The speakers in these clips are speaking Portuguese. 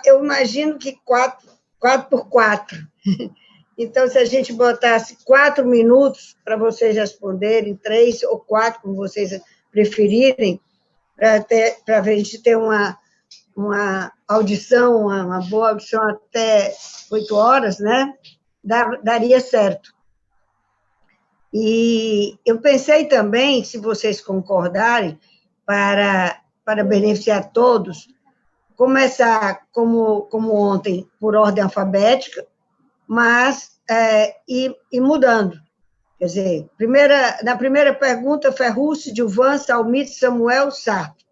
eu imagino que 4x4. Então, se a gente botasse 4 minutos para vocês responderem, 3 ou 4, como vocês preferirem, para a gente ter uma audição, uma boa audição até 8 horas, né? Daria certo. E eu pensei também, se vocês concordarem, para beneficiar todos, começar, como ontem, por ordem alfabética, mas ir mudando. Quer dizer, na primeira pergunta, Ferruccio, Gilvan, Salmito, Samuel, Sarto.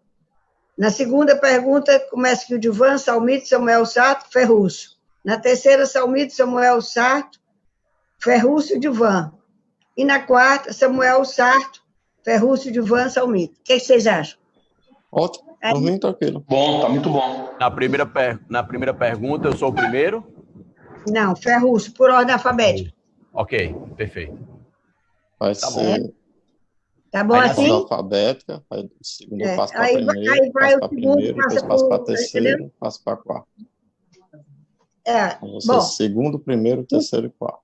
Na segunda pergunta, começa com Gilvan, Salmito, Samuel, Sarto, Ferruccio. Na terceira, Salmito, Samuel, Sarto, Ferruccio, Gilvan. E na quarta, Samuel, Sarto, Ferruccio, Gilvan, Salmito. O que vocês acham? Ótimo, por mim tranquilo. Bom, tá muito bom. Na primeira pergunta, eu sou o primeiro? Não, Ferruccio, por ordem alfabética. Ok, perfeito. Vai ser... Tá bom Aí, assim? Alfabética, aí o segundo passa para primeiro, aí vai passa o para segundo, primeiro, depois passa para terceiro, passa para quarto. Então, Bom. Segundo, primeiro, terceiro e quarto.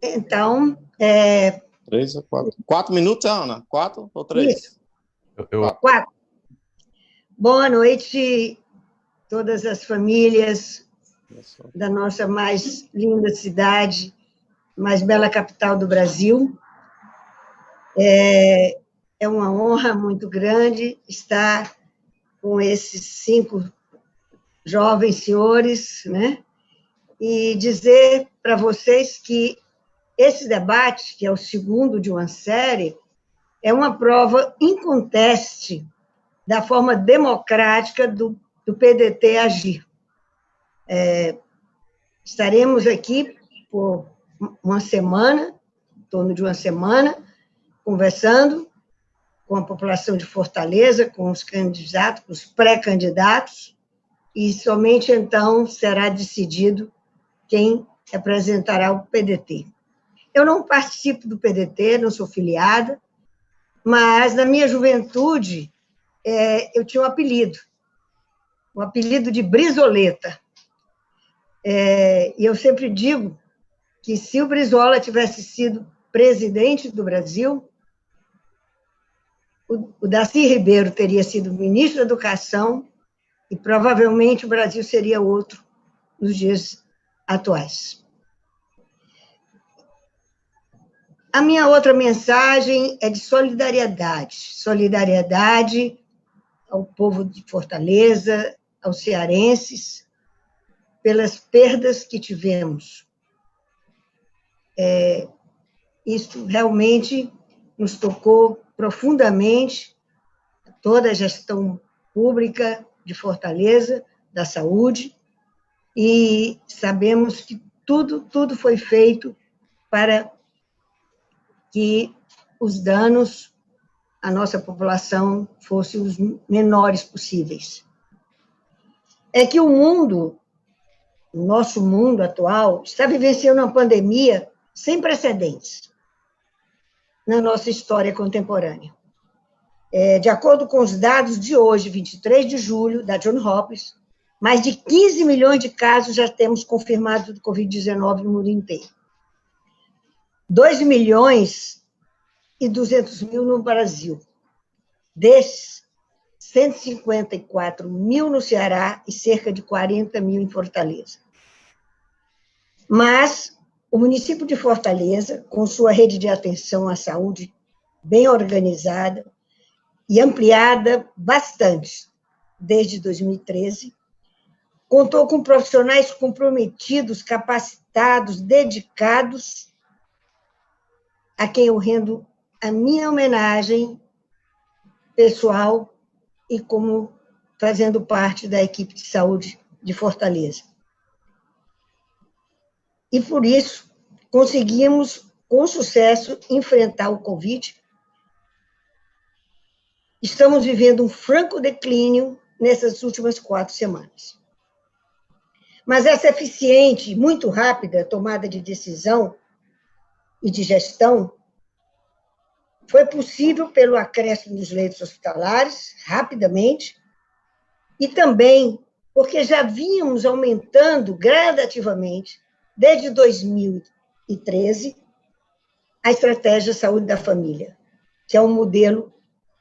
Então, 3 ou 4? 4 minutos, Ana? 4 ou 3? Isso. 4. Boa noite, todas as famílias da nossa mais linda cidade, mais bela capital do Brasil. É uma honra muito grande estar com esses 5 jovens senhores, né? E dizer para vocês que esse debate, que é o segundo de uma série, é uma prova inconteste da forma democrática do PDT agir. Estaremos aqui por uma semana, em torno de uma semana, conversando com a população de Fortaleza, com os candidatos, com os pré-candidatos, e somente então será decidido quem representará o PDT. Eu não participo do PDT, não sou filiada, mas na minha juventude eu tinha um apelido de Brizoleta. E eu sempre digo que se o Brizola tivesse sido presidente do Brasil, o Darcy Ribeiro teria sido ministro da Educação e provavelmente o Brasil seria outro nos dias atuais. A minha outra mensagem é de solidariedade. Solidariedade ao povo de Fortaleza, aos cearenses, pelas perdas que tivemos. Isso realmente nos tocou profundamente, toda a gestão pública de Fortaleza, da saúde, e sabemos que tudo foi feito para que os danos à nossa população fossem os menores possíveis. É que o nosso mundo atual, está vivenciando uma pandemia sem precedentes na nossa história contemporânea. De acordo com os dados de hoje, 23 de julho, da Johns Hopkins, mais de 15 milhões de casos já temos confirmados do Covid-19 no mundo inteiro. 2 milhões e 200 mil no Brasil. Desses, 154 mil no Ceará e cerca de 40 mil em Fortaleza. Mas o município de Fortaleza, com sua rede de atenção à saúde bem organizada e ampliada bastante desde 2013, contou com profissionais comprometidos, capacitados, dedicados, a quem eu rendo a minha homenagem pessoal e como fazendo parte da equipe de saúde de Fortaleza. E, por isso, conseguimos, com sucesso, enfrentar o Covid. Estamos vivendo um franco declínio nessas últimas 4 semanas. Mas essa eficiente, muito rápida tomada de decisão e de gestão foi possível pelo acréscimo dos leitos hospitalares, rapidamente, e também porque já vínhamos aumentando gradativamente, desde 2013, a estratégia Saúde da Família, que é um modelo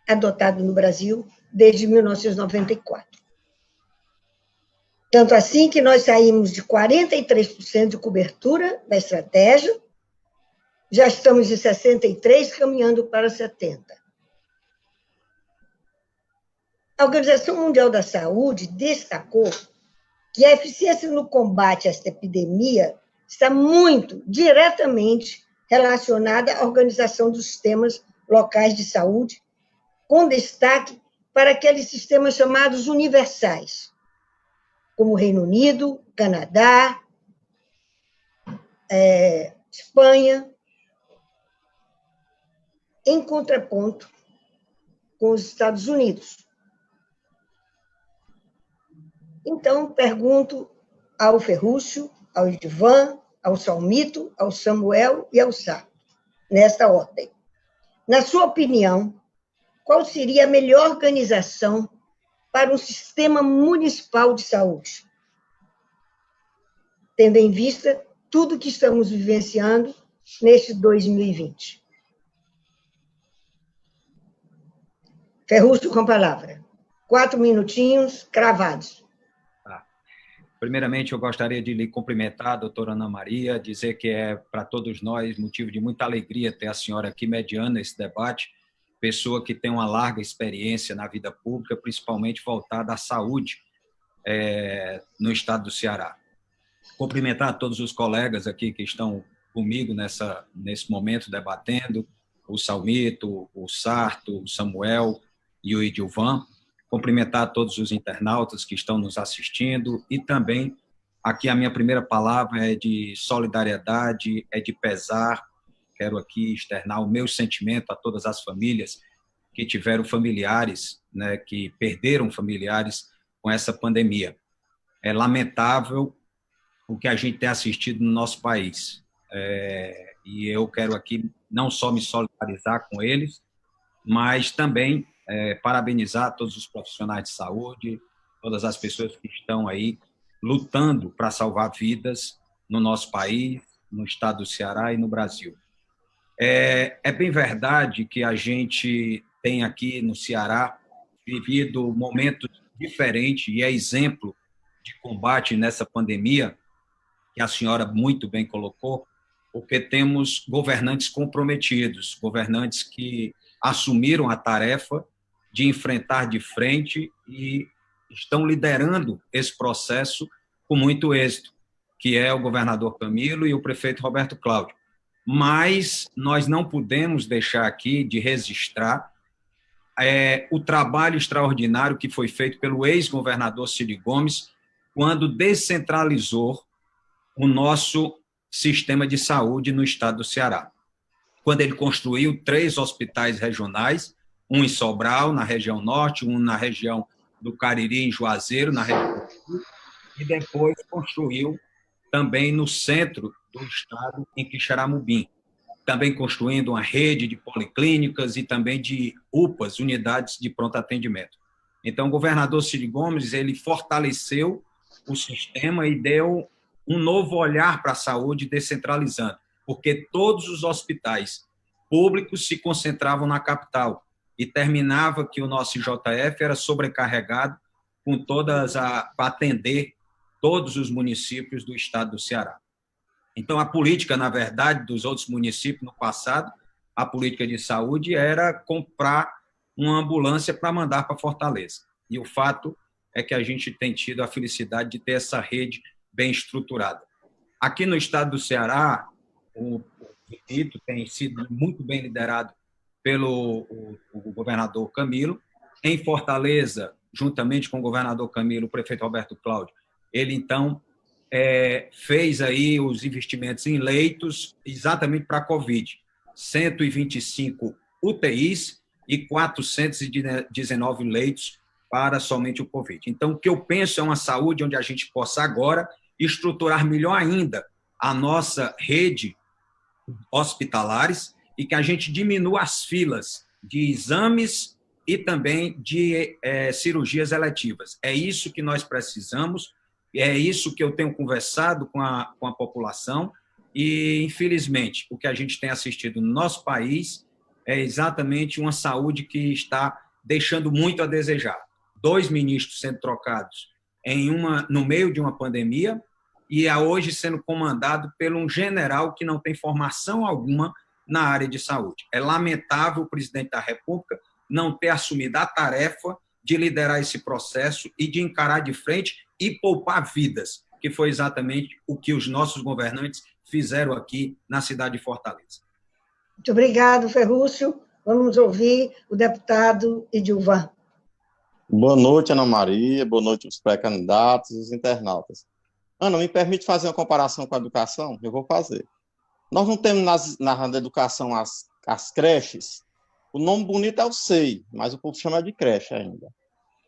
adotado no Brasil desde 1994. Tanto assim que nós saímos de 43% de cobertura da estratégia, já estamos em 63%, caminhando para 70%. A Organização Mundial da Saúde destacou que a eficiência no combate a esta epidemia está muito diretamente relacionada à organização dos sistemas locais de saúde, com destaque para aqueles sistemas chamados universais, como o Reino Unido, Canadá, Espanha, em contraponto com os Estados Unidos. Então, pergunto ao Ferrúcio, ao Edivan, ao Salmito, ao Samuel e ao Sá, nesta ordem. Na sua opinião, qual seria a melhor organização para um sistema municipal de saúde, tendo em vista tudo que estamos vivenciando neste 2020? Ferrúcio, com a palavra. 4 minutinhos cravados. Primeiramente, eu gostaria de lhe cumprimentar, doutora Ana Maria, dizer que é para todos nós motivo de muita alegria ter a senhora aqui mediando esse debate, pessoa que tem uma larga experiência na vida pública, principalmente voltada à saúde no estado do Ceará. Cumprimentar todos os colegas aqui que estão comigo nesse momento debatendo, o Salmito, o Sarto, o Samuel e o Edilvan. Cumprimentar todos os internautas que estão nos assistindo e também, aqui a minha primeira palavra é de solidariedade, é de pesar. Quero aqui externar o meu sentimento a todas as famílias que tiveram familiares, né, que perderam familiares com essa pandemia. É lamentável o que a gente tem assistido no nosso país. E eu quero aqui não só me solidarizar com eles, mas também parabenizar todos os profissionais de saúde, todas as pessoas que estão aí lutando para salvar vidas no nosso país, no estado do Ceará e no Brasil. É bem verdade que a gente tem aqui no Ceará vivido momentos diferentes e é exemplo de combate nessa pandemia, que a senhora muito bem colocou, porque temos governantes comprometidos, governantes que assumiram a tarefa de enfrentar de frente e estão liderando esse processo com muito êxito, que é o governador Camilo e o prefeito Roberto Cláudio. Mas nós não podemos deixar aqui de registrar o trabalho extraordinário que foi feito pelo ex-governador Cid Gomes quando descentralizou o nosso sistema de saúde no estado do Ceará. Quando ele construiu 3 hospitais regionais, um em Sobral, na região norte, um na região do Cariri, em Juazeiro, na região sul, e depois construiu também no centro do estado, em Quixeramobim, também construindo uma rede de policlínicas e também de UPAs, unidades de pronto atendimento. Então, o governador Cid Gomes, ele fortaleceu o sistema e deu um novo olhar para a saúde, descentralizando, porque todos os hospitais públicos se concentravam na capital, e terminava que o nosso IJF era sobrecarregado para atender todos os municípios do estado do Ceará. Então, a política, na verdade, dos outros municípios no passado, a política de saúde era comprar uma ambulância para mandar para Fortaleza. E o fato é que a gente tem tido a felicidade de ter essa rede bem estruturada. Aqui no estado do Ceará, o distrito tem sido muito bem liderado pelo o governador Camilo. Em Fortaleza, juntamente com o governador Camilo, o prefeito Roberto Cláudio, ele, então, fez aí os investimentos em leitos exatamente para a Covid. 125 UTIs e 419 leitos para somente o Covid. Então, o que eu penso é uma saúde onde a gente possa agora estruturar melhor ainda a nossa rede hospitalares e que a gente diminua as filas de exames e também de cirurgias eletivas. É isso que nós precisamos, é isso que eu tenho conversado com a população e, infelizmente, o que a gente tem assistido no nosso país é exatamente uma saúde que está deixando muito a desejar. 2 ministros sendo trocados no meio de uma pandemia e hoje sendo comandado por um general que não tem formação alguma na área de saúde. É lamentável o presidente da República não ter assumido a tarefa de liderar esse processo e de encarar de frente e poupar vidas, que foi exatamente o que os nossos governantes fizeram aqui na cidade de Fortaleza. Muito obrigado, Ferrúcio. Vamos ouvir o deputado Edilvan. Boa noite, Ana Maria. Boa noite aos pré-candidatos e os internautas. Ana, me permite fazer uma comparação com a educação? Eu vou fazer. Nós não temos na educação as creches. O nome bonito é o SEI, mas o povo chama de creche ainda.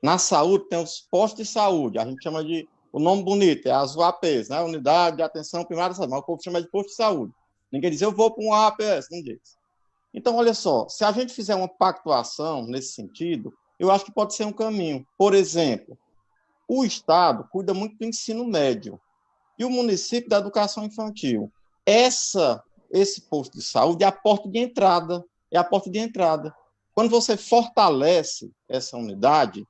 Na saúde tem os postos de saúde, a gente chama de... O nome bonito é as UAPs, né? Unidade de Atenção Primária de Saúde, mas o povo chama de posto de saúde. Ninguém diz, eu vou para um APS, não diz. Então, olha só, se a gente fizer uma pactuação nesse sentido, eu acho que pode ser um caminho. Por exemplo, o Estado cuida muito do ensino médio e o município da educação infantil. Esse posto de saúde é a porta de entrada. É a porta de entrada. Quando você fortalece essa unidade,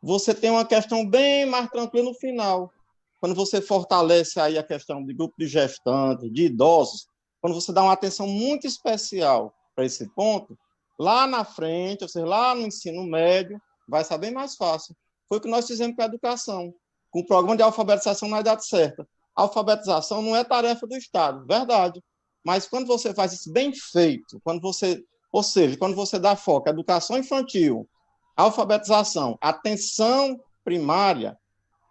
você tem uma questão bem mais tranquila no final. Quando você fortalece aí a questão de grupo de gestantes, de idosos, quando você dá uma atenção muito especial para esse ponto, lá na frente, ou seja, lá no ensino médio, vai ser bem mais fácil. Foi o que nós fizemos com a educação, com o programa de alfabetização na idade certa. A alfabetização não é tarefa do Estado, verdade. Mas quando você faz isso bem feito, quando você dá foco à educação infantil, alfabetização, atenção primária,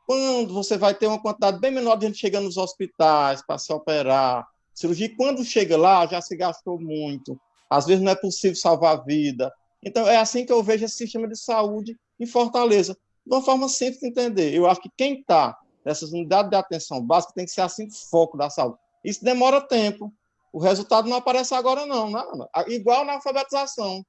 quando você vai ter uma quantidade bem menor de gente chegando nos hospitais para se operar, cirurgia, quando chega lá, já se gastou muito, às vezes não é possível salvar a vida. Então, é assim que eu vejo esse sistema de saúde em Fortaleza, de uma forma simples de entender. Eu acho que quem está nessas unidades de atenção básica tem que ser assim o foco da saúde. Isso demora tempo. O resultado não aparece agora, não, né? Igual na alfabetização.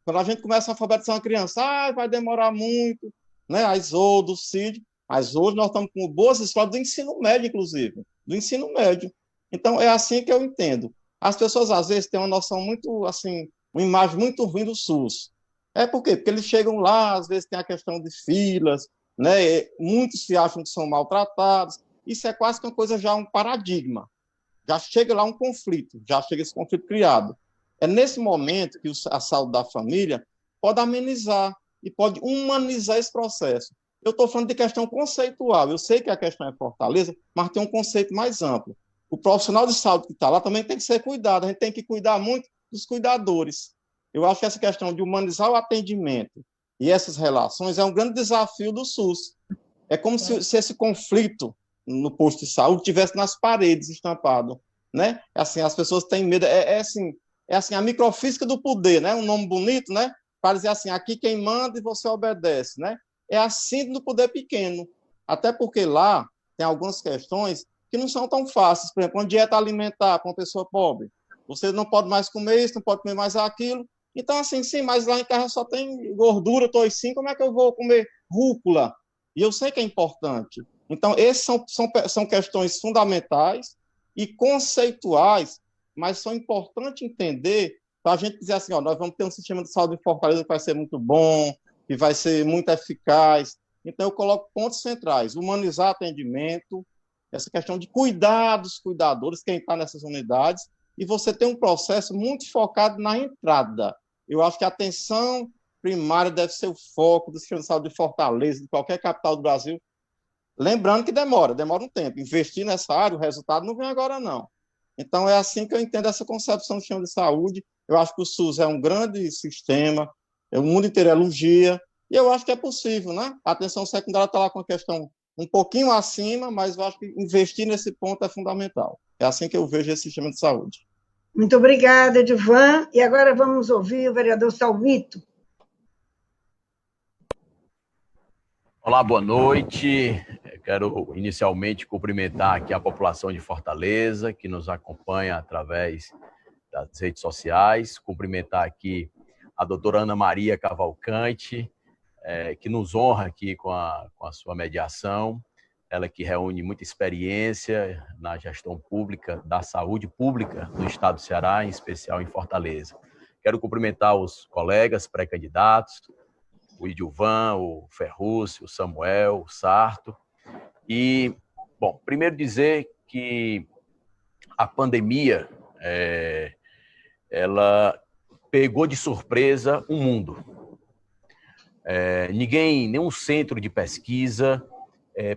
Quando a gente começa a alfabetizar uma criança, vai demorar muito, né? A ISO, do CID, mas hoje nós estamos com boas escolas do ensino médio, inclusive, do ensino médio. Então, é assim que eu entendo. As pessoas, às vezes, têm uma noção muito, assim, uma imagem muito ruim do SUS. Por quê? Porque eles chegam lá, às vezes tem a questão de filas, né? Muitos se acham que são maltratados. Isso é quase que uma coisa já, um paradigma. Já chega lá um conflito, já chega esse conflito criado. É nesse momento que a saúde da família pode amenizar e pode humanizar esse processo. Eu estou falando de questão conceitual. Eu sei que a questão é Fortaleza, mas tem um conceito mais amplo. O profissional de saúde que está lá também tem que ser cuidado. A gente tem que cuidar muito dos cuidadores. Eu acho que essa questão de humanizar o atendimento e essas relações é um grande desafio do SUS. É como se esse conflito no posto de saúde tivesse nas paredes estampado, né? Assim, as pessoas têm medo. É assim a microfísica do poder, né? Um nome bonito, né? Para dizer assim, aqui quem manda e você obedece, né? É a síndrome do poder pequeno. Até porque lá tem algumas questões que não são tão fáceis. Por exemplo, uma dieta alimentar para uma pessoa pobre. Você não pode mais comer isso, não pode comer mais aquilo. Então, assim, sim, mas lá em casa só tem gordura, toicinho, como é que eu vou comer rúcula? E eu sei que é importante. Então, essas são questões fundamentais e conceituais, mas são importantes entender para a gente dizer assim, nós vamos ter um sistema de saúde em Fortaleza que vai ser muito bom, que vai ser muito eficaz. Então, eu coloco pontos centrais, humanizar atendimento, essa questão de cuidar dos cuidadores, quem está nessas unidades, e você tem um processo muito focado na entrada. Eu acho que a atenção primária deve ser o foco do sistema de saúde de Fortaleza, de qualquer capital do Brasil. Lembrando que demora um tempo. Investir nessa área, o resultado não vem agora, não. Então, é assim que eu entendo essa concepção do sistema de saúde. Eu acho que o SUS é um grande sistema, o mundo inteiro elogia, e eu acho que é possível, né? A atenção secundária está lá com a questão um pouquinho acima, mas eu acho que investir nesse ponto é fundamental. É assim que eu vejo esse sistema de saúde. Muito obrigada, Edilvan. E agora vamos ouvir o vereador Salmito. Olá, boa noite. Eu quero inicialmente cumprimentar aqui a população de Fortaleza, que nos acompanha através das redes sociais, cumprimentar aqui a doutora Ana Maria Cavalcante, que nos honra aqui com a sua mediação. Ela que reúne muita experiência na gestão pública, da saúde pública no estado do Ceará, em especial em Fortaleza. Quero cumprimentar os colegas pré-candidatos, o Idilvan, o Ferrúcio, o Samuel, o Sarto. E, bom, primeiro dizer que a pandemia, ela pegou de surpresa o mundo. Nenhum centro de pesquisa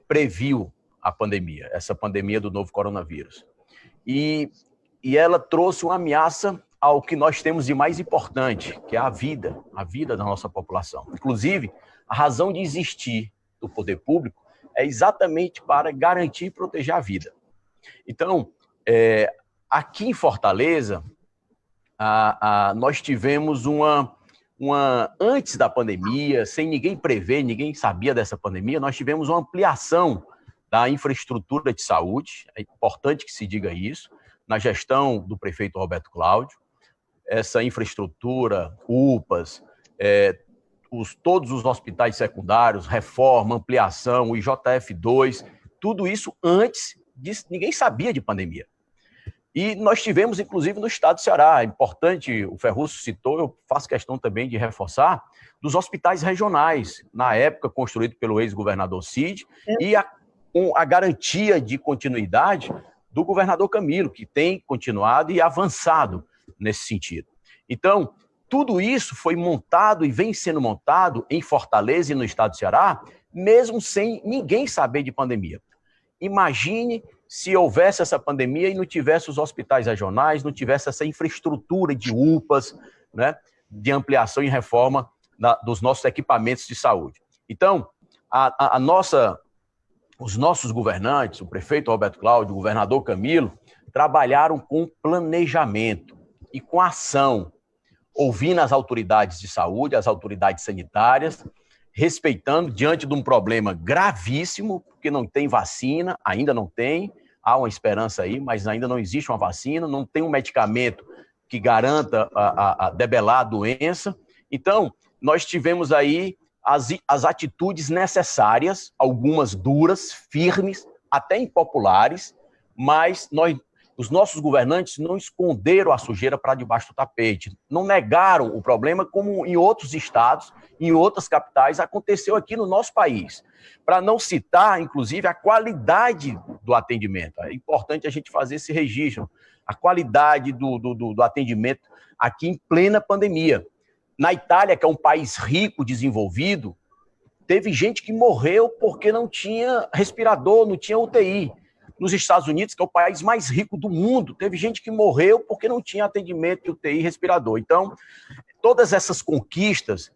previu a pandemia, essa pandemia do novo coronavírus. E ela trouxe uma ameaça ao que nós temos de mais importante, que é a vida da nossa população. Inclusive, a razão de existir do poder público é exatamente para garantir e proteger a vida. Então, aqui em Fortaleza, nós tivemos antes da pandemia, sem ninguém prever, ninguém sabia dessa pandemia, nós tivemos uma ampliação da infraestrutura de saúde, é importante que se diga isso, na gestão do prefeito Roberto Cláudio. Essa infraestrutura, UPAs, todos os hospitais secundários, reforma, ampliação, o IJF2, tudo isso antes disso, ninguém sabia de pandemia. E nós tivemos, inclusive, no estado do Ceará, é importante, o Ferrúcio citou, eu faço questão também de reforçar, dos hospitais regionais, na época construído pelo ex-governador Cid, e com a garantia de continuidade do governador Camilo, que tem continuado e avançado nesse sentido. Então, tudo isso foi montado e vem sendo montado em Fortaleza e no estado do Ceará, mesmo sem ninguém saber de pandemia. Imagine se houvesse essa pandemia e não tivesse os hospitais regionais, não tivesse essa infraestrutura de UPAs, né, de ampliação e reforma dos nossos equipamentos de saúde. Então, os nossos governantes, o prefeito Roberto Cláudio, o governador Camilo, trabalharam com planejamento e com ação, ouvindo as autoridades de saúde, as autoridades sanitárias, respeitando diante de um problema gravíssimo, porque não tem vacina, ainda não tem, há uma esperança aí, mas ainda não existe uma vacina, não tem um medicamento que garanta debelar a doença. Então, nós tivemos aí as atitudes necessárias, algumas duras, firmes, até impopulares, mas os nossos governantes não esconderam a sujeira para debaixo do tapete, não negaram o problema como em outros estados, em outras capitais, aconteceu aqui no nosso país. Para não citar, inclusive, a qualidade do atendimento. É importante a gente fazer esse registro. A qualidade do atendimento aqui em plena pandemia. Na Itália, que é um país rico, desenvolvido, teve gente que morreu porque não tinha respirador, não tinha UTI. Nos Estados Unidos, que é o país mais rico do mundo, teve gente que morreu porque não tinha atendimento de UTI e respirador. Então, todas essas conquistas,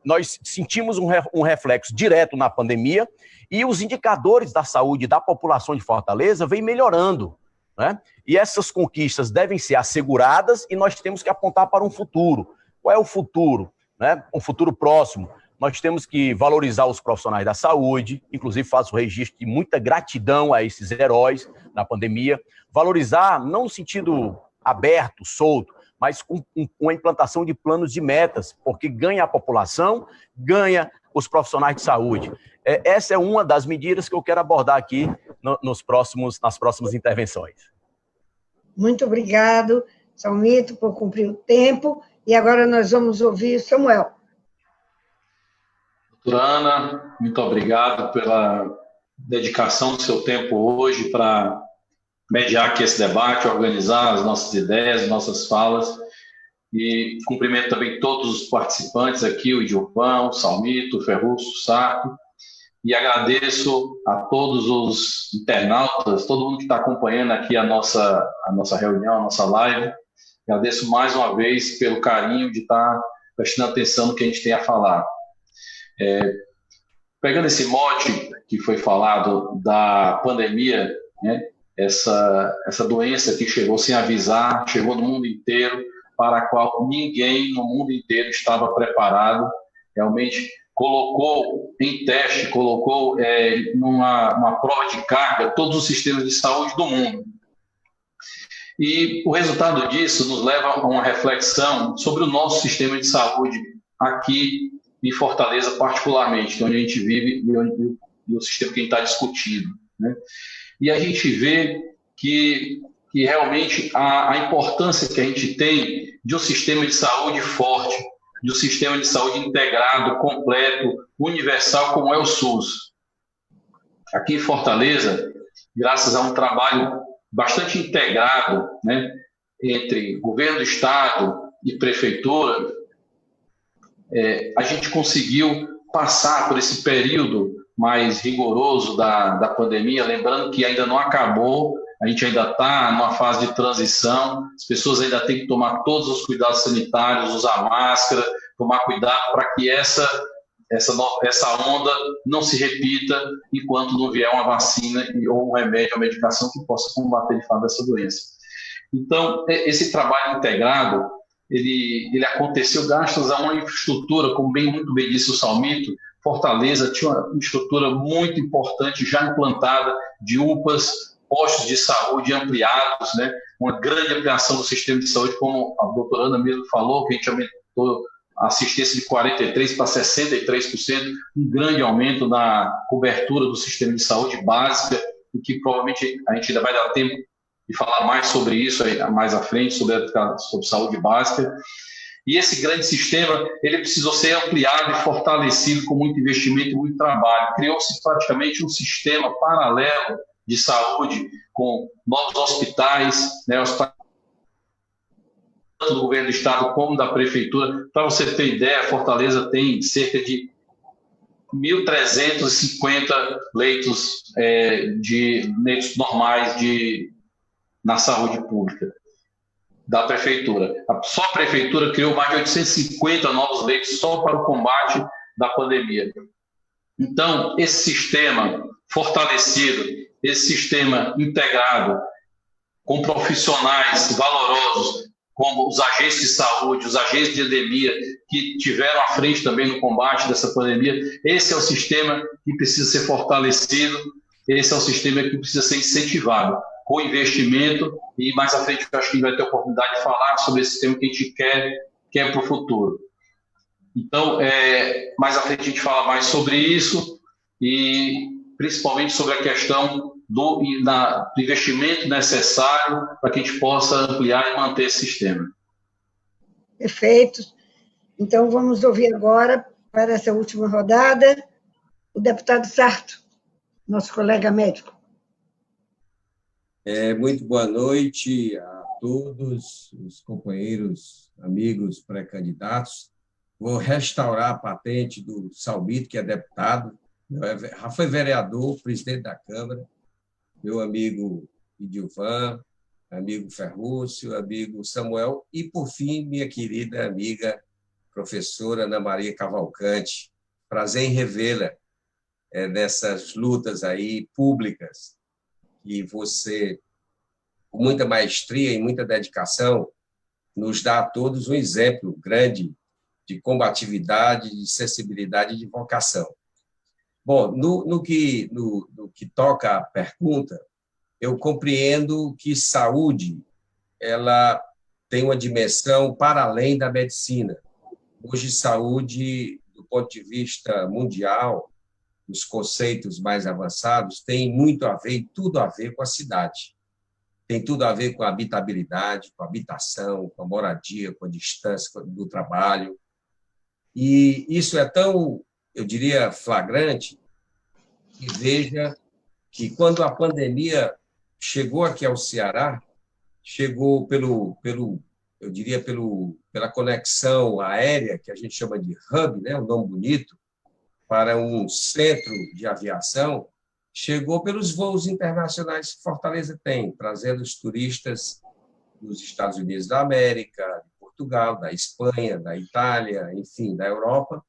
nós sentimos um reflexo direto na pandemia e os indicadores da saúde da população de Fortaleza vêm melhorando, né? E essas conquistas devem ser asseguradas e nós temos que apontar para um futuro. Qual é o futuro? Né? Um futuro próximo. Nós temos que valorizar os profissionais da saúde, inclusive faço o registro de muita gratidão a esses heróis na pandemia. Valorizar, não no sentido aberto, solto, mas com a implantação de planos de metas, porque ganha a população, ganha os profissionais de saúde. Essa é uma das medidas que eu quero abordar aqui nas próximas intervenções. Muito obrigado, Salmito, por cumprir o tempo. E agora nós vamos ouvir Samuel. Doutora Ana, muito obrigado pela dedicação do seu tempo hoje para mediar aqui esse debate, organizar as nossas ideias, as nossas falas. E cumprimento também todos os participantes aqui, o Idilvan, o Salmito, o Ferrúcio, o Sarto. E agradeço a todos os internautas, todo mundo que está acompanhando aqui a nossa reunião, a nossa live. Agradeço mais uma vez pelo carinho de estar prestando atenção no que a gente tem a falar. Pegando esse mote que foi falado da pandemia, né, essa doença que chegou sem avisar, chegou no mundo inteiro, para a qual ninguém no mundo inteiro estava preparado, realmente colocou em teste, colocou numa prova de carga todos os sistemas de saúde do mundo. E o resultado disso nos leva a uma reflexão sobre o nosso sistema de saúde aqui em Fortaleza, particularmente, que é onde a gente vive e o sistema que a gente está discutindo, né? E a gente vê que realmente a importância que a gente tem de um sistema de saúde forte, de um sistema de saúde integrado, completo, universal, como é o SUS. Aqui em Fortaleza, graças a um trabalho bastante integrado, né, entre governo do estado e prefeitura, a gente conseguiu passar por esse período mais rigoroso da pandemia, lembrando que ainda não acabou, a gente ainda está numa fase de transição, as pessoas ainda têm que tomar todos os cuidados sanitários, usar máscara, tomar cuidado para que essa onda não se repita enquanto não vier uma vacina ou um remédio ou medicação que possa combater de fato essa doença. Então, esse trabalho integrado, ele aconteceu graças a uma infraestrutura, como muito bem disse o Salmito. Fortaleza tinha uma estrutura muito importante já implantada de UPAs, postos de saúde ampliados, né? Uma grande ampliação do sistema de saúde, como a doutora Ana mesmo falou, que a gente aumentou a assistência de 43% para 63%, um grande aumento na cobertura do sistema de saúde básica, e que provavelmente a gente ainda vai dar tempo de falar mais sobre isso mais à frente, sobre saúde básica. E esse grande sistema, ele precisou ser ampliado e fortalecido com muito investimento e muito trabalho. Criou-se praticamente um sistema paralelo de saúde, com novos hospitais, né, hospitais tanto do governo do estado como da prefeitura. Para você ter ideia, Fortaleza tem cerca de 1.350 leitos leitos normais na saúde pública da prefeitura. Só a prefeitura criou mais de 850 novos leitos só para o combate da pandemia. Então, esse sistema fortalecido, esse sistema integrado, com profissionais valorosos, como os agentes de saúde, os agentes de endemia, que tiveram à frente também no combate dessa pandemia, esse é o sistema que precisa ser fortalecido, esse é o sistema que precisa ser incentivado, com investimento, e mais à frente eu acho que a gente vai ter a oportunidade de falar sobre esse sistema que a gente quer para o futuro. Então, mais à frente a gente fala mais sobre isso, e principalmente sobre a questão do investimento necessário para que a gente possa ampliar e manter esse sistema. Perfeito. Então, vamos ouvir agora, para essa última rodada, o deputado Sarto, nosso colega médico. Muito boa noite a todos os companheiros, amigos pré-candidatos. Vou restaurar a patente do Salmito, que é deputado, já foi vereador, presidente da Câmara, meu amigo Idilvan, amigo Ferrúcio, amigo Samuel, e, por fim, minha querida amiga, professora Ana Maria Cavalcante. Prazer em revê-la nessas lutas aí públicas, e você, com muita maestria e muita dedicação, nos dá a todos um exemplo grande de combatividade, de sensibilidade e de vocação. Bom, no que toca à pergunta, eu compreendo que saúde ela tem uma dimensão para além da medicina. Hoje, saúde, do ponto de vista mundial, os conceitos mais avançados, tem muito a ver, tudo a ver com a cidade. Tem tudo a ver com a habitabilidade, com a habitação, com a moradia, com a distância do trabalho. E isso é tão, eu diria, flagrante, que veja que quando a pandemia chegou aqui ao Ceará, chegou eu diria, pela conexão aérea, que a gente chama de hub, né, um nome bonito, para um centro de aviação, chegou pelos voos internacionais que Fortaleza tem, trazendo os turistas dos Estados Unidos da América, de Portugal, da Espanha, da Itália, enfim, da Europa.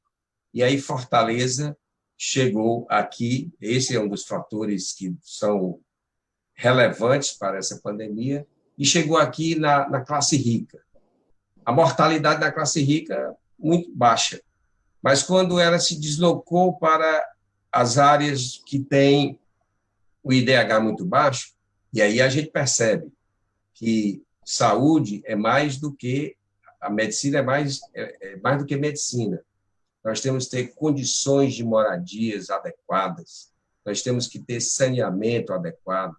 E aí Fortaleza chegou aqui, esse é um dos fatores que são relevantes para essa pandemia, e chegou aqui na classe rica. A mortalidade da classe rica muito baixa, mas quando ela se deslocou para as áreas que têm o IDH muito baixo, e aí a gente percebe que saúde é mais do que a medicina, é mais do que medicina. Nós temos que ter condições de moradias adequadas, nós temos que ter saneamento adequado,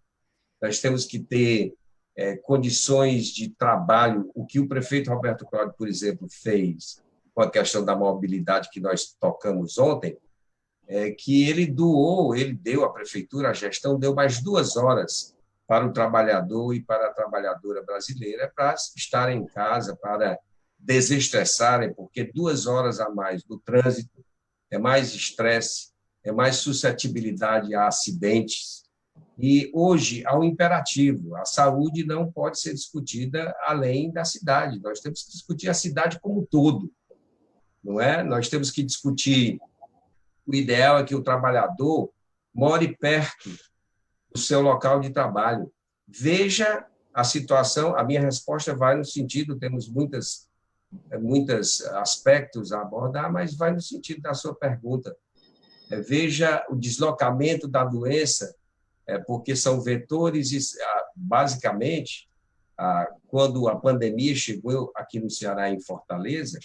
nós temos que ter condições de trabalho. O que o prefeito Roberto Cláudio, por exemplo, fez com a questão da mobilidade que nós tocamos ontem, é que ele deu à prefeitura, a gestão deu mais 2 horas para o trabalhador e para a trabalhadora brasileira para estarem em casa, para desestressarem, porque 2 horas a mais no trânsito é mais estresse, é mais suscetibilidade a acidentes. E hoje há um imperativo: a saúde não pode ser discutida além da cidade, nós temos que discutir a cidade como um todo, não é? Nós temos que discutir. O ideal é que o trabalhador more perto do seu local de trabalho. Veja a situação. A minha resposta vai no sentido, temos muitos aspectos a abordar, mas vai no sentido da sua pergunta. Veja o deslocamento da doença, porque são vetores, basicamente, quando a pandemia chegou aqui no Ceará, em Fortaleza,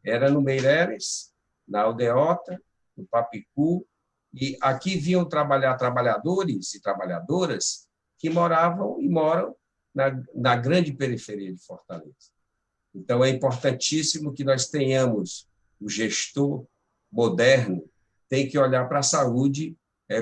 era no Meireles, na Aldeota, no Papicu, e aqui vinham trabalhar trabalhadores e trabalhadoras que moravam e moram na grande periferia de Fortaleza. Então, é importantíssimo que nós tenhamos o gestor moderno, tem que olhar para a saúde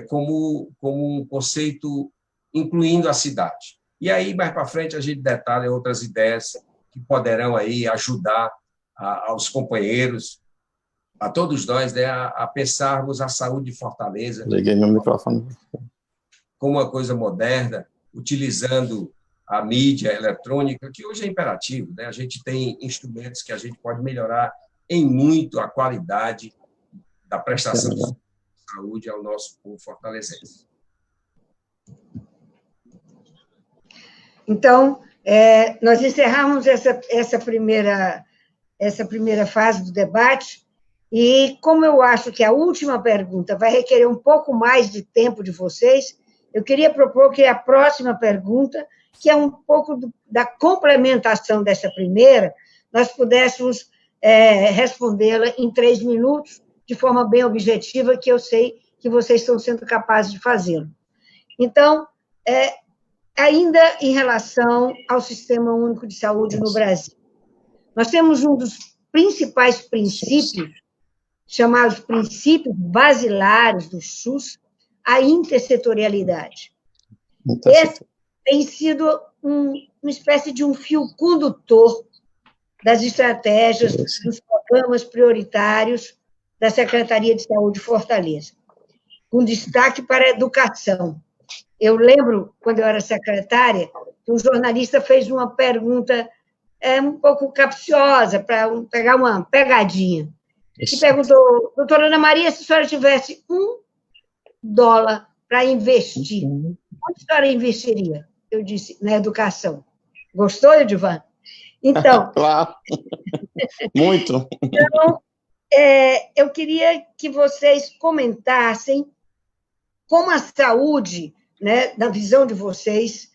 como um conceito incluindo a cidade. E aí, mais para frente, a gente detalha outras ideias que poderão aí ajudar aos companheiros, a todos nós, né, a pensarmos a saúde de Fortaleza. Liguei meu microfone. Como uma coisa moderna, utilizando a mídia eletrônica, que hoje é imperativo, né? A gente tem instrumentos que a gente pode melhorar em muito a qualidade da prestação de saúde ao nosso povo fortalezense. Então, nós encerramos essa primeira fase do debate. E como eu acho que a última pergunta vai requerer um pouco mais de tempo de vocês, eu queria propor que a próxima pergunta, que é um pouco da complementação dessa primeira, nós pudéssemos respondê-la em 3 minutos, de forma bem objetiva, que eu sei que vocês estão sendo capazes de fazê-lo. Então, ainda em relação ao Sistema Único de Saúde no Brasil, nós temos um dos principais princípios, chamados princípios basilares do SUS, a intersetorialidade. Esse tem sido uma espécie de um fio condutor das estratégias, dos programas prioritários da Secretaria de Saúde de Fortaleza, com destaque para a educação. Eu lembro, quando eu era secretária, que um jornalista fez uma pergunta um pouco capciosa, para pegar uma pegadinha. E perguntou: doutora Ana Maria, se a senhora tivesse $1 para investir, onde a senhora investiria? Eu disse: na educação. Gostou, Edivan? Então... Claro, muito. Então, eu queria que vocês comentassem como a saúde, né, na visão de vocês,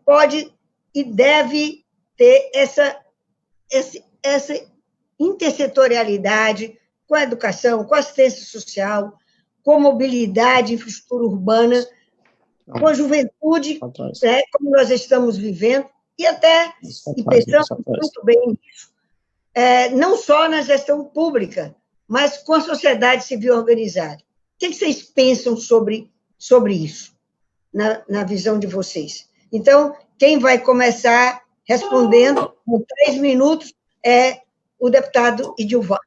pode e deve ter essa intersetorialidade com a educação, com a assistência social, com mobilidade, infraestrutura urbana, com a juventude, né, como nós estamos vivendo, e pensamos muito bem nisso. Não só na gestão pública, mas com a sociedade civil organizada. O que vocês pensam sobre isso, na visão de vocês? Então, quem vai começar respondendo, com 3 minutos, é o deputado Edilvan.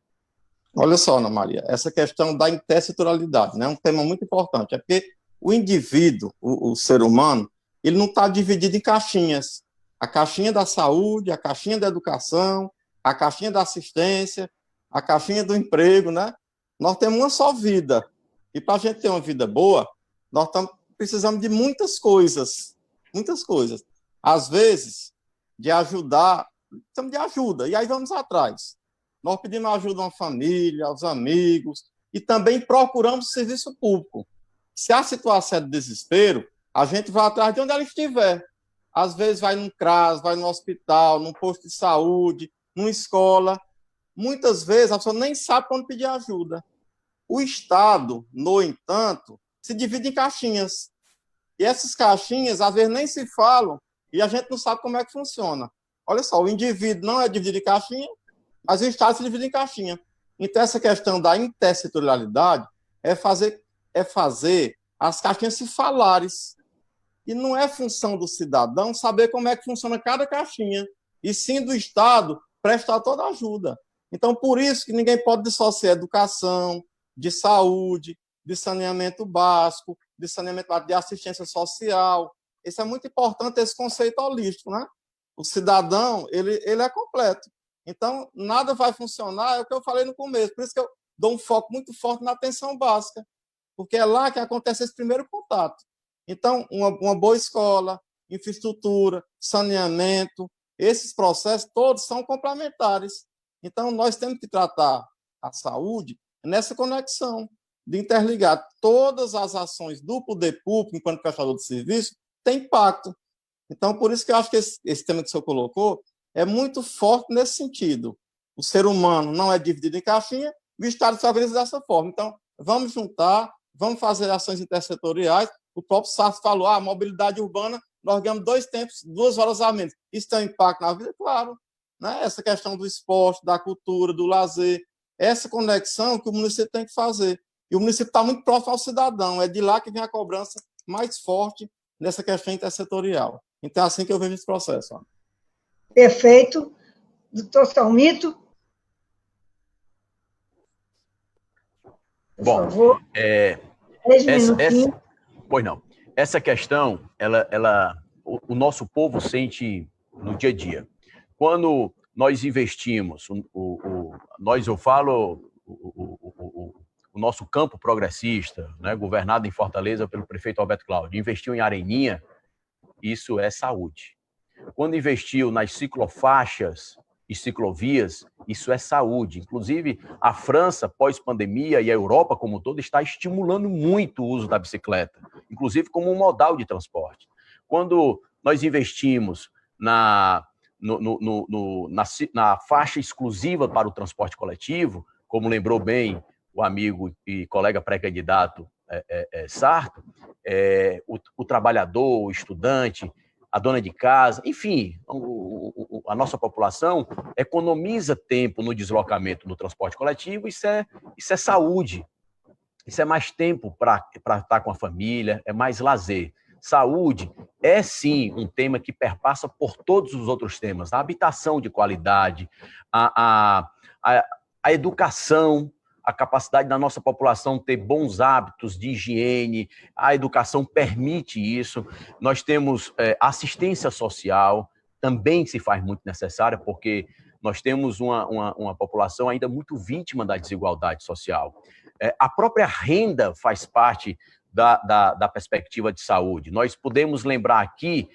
Olha só, Ana Maria, essa questão da intersetorialidade, né, é um tema muito importante, é porque o indivíduo, o ser humano, ele não está dividido em caixinhas. A caixinha da saúde, a caixinha da educação, a caixinha da assistência, a caixinha do emprego, né? Nós temos uma só vida. E para a gente ter uma vida boa, nós precisamos de muitas coisas. Muitas coisas. Às vezes, de ajudar, precisamos de ajuda, e aí vamos atrás. Nós pedimos ajuda a uma família, aos amigos, e também procuramos serviço público. Se a situação é de desespero, a gente vai atrás de onde ela estiver. às vezes vai num CRAS, vai no hospital, num posto de saúde, numa escola. Muitas vezes a pessoa nem sabe para onde pedir ajuda. O Estado, no entanto, se divide em caixinhas. E essas caixinhas, às vezes, nem se falam e a gente não sabe como é que funciona. Olha só, o indivíduo não é dividido em caixinha, mas o Estado se divide em caixinha. Então, essa questão da intersetorialidade é fazer as caixinhas se falarem. E não é função do cidadão saber como é que funciona cada caixinha, e sim do Estado prestar toda a ajuda. Então, por isso que ninguém pode dissociar educação, de saúde, de saneamento básico, de saneamento de assistência social. Isso é muito importante, esse conceito holístico, né? O cidadão, ele é completo. Então, nada vai funcionar, é o que eu falei no começo, por isso que eu dou um foco muito forte na atenção básica, porque é lá que acontece esse primeiro contato. Então, uma boa escola, infraestrutura, saneamento, esses processos todos são complementares. Então, nós temos que tratar a saúde nessa conexão, de interligar todas as ações do poder público, enquanto prestador de serviço, tem impacto. Então, por isso que eu acho que esse tema que o senhor colocou é muito forte nesse sentido. O ser humano não é dividido em caixinha, o Estado se organiza dessa forma. Então, vamos juntar, vamos fazer ações intersetoriais. O próprio Sartre falou, a mobilidade urbana, nós ganhamos 2 horas a menos. Isso tem um impacto na vida? Claro. Né? Essa questão do esporte, da cultura, do lazer, essa conexão que o município tem que fazer. E o município está muito próximo ao cidadão, é de lá que vem a cobrança mais forte nessa questão intersetorial. Então, é assim que eu vejo esse processo. Ó. Perfeito. Doutor Salmito? Por favor. 3 minutinhos. Pois não. Essa questão, o nosso povo sente no dia a dia. Quando nós investimos, eu falo o nosso campo progressista, né, governado em Fortaleza pelo prefeito Alberto Cláudio, investiu em Areninha, isso é saúde. Quando investiu nas ciclofaixas e ciclovias, isso é saúde. Inclusive, a França, pós-pandemia, e a Europa como um todo, está estimulando muito o uso da bicicleta, inclusive como um modal de transporte. Quando nós investimos na faixa exclusiva para o transporte coletivo, como lembrou bem o amigo e colega pré-candidato Sarto, o trabalhador, o estudante, a dona de casa, enfim, a nossa população economiza tempo no deslocamento no transporte coletivo, isso é saúde, isso é mais tempo para estar com a família, é mais lazer. Saúde é, sim, um tema que perpassa por todos os outros temas, a habitação de qualidade, a educação, a capacidade da nossa população ter bons hábitos de higiene, a educação permite isso. Nós temos assistência social, também se faz muito necessária, porque nós temos uma população ainda muito vítima da desigualdade social. A própria renda faz parte da perspectiva de saúde. Nós podemos lembrar aqui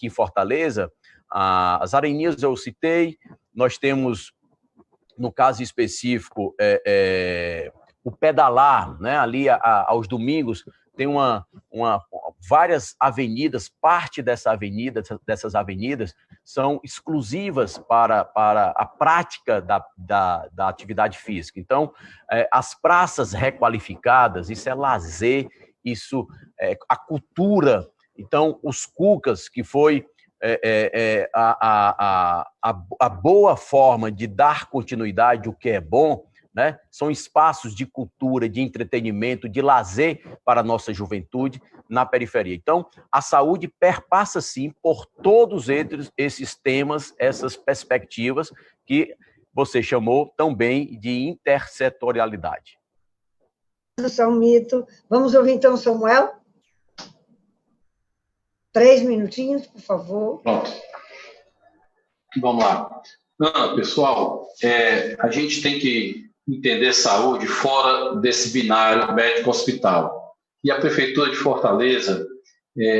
em Fortaleza, as Areninhas eu citei, nós temos, no caso específico, o pedalar, né? Ali aos domingos tem várias avenidas, parte dessas avenidas são exclusivas para a prática da atividade física. Então, as praças requalificadas, isso é lazer, isso é a cultura. Então, os cucas, que foi a boa forma de dar continuidade, o que é bom, né? São espaços de cultura, de entretenimento, de lazer para a nossa juventude na periferia. Então, a saúde perpassa, sim, por todos esses temas, essas perspectivas que você chamou também de intersetorialidade. Salmito. Vamos ouvir, então, Samuel? 3 minutinhos, por favor. Pronto. Vamos lá. Pessoal, a gente tem que entender saúde fora desse binário médico-hospital. E a Prefeitura de Fortaleza,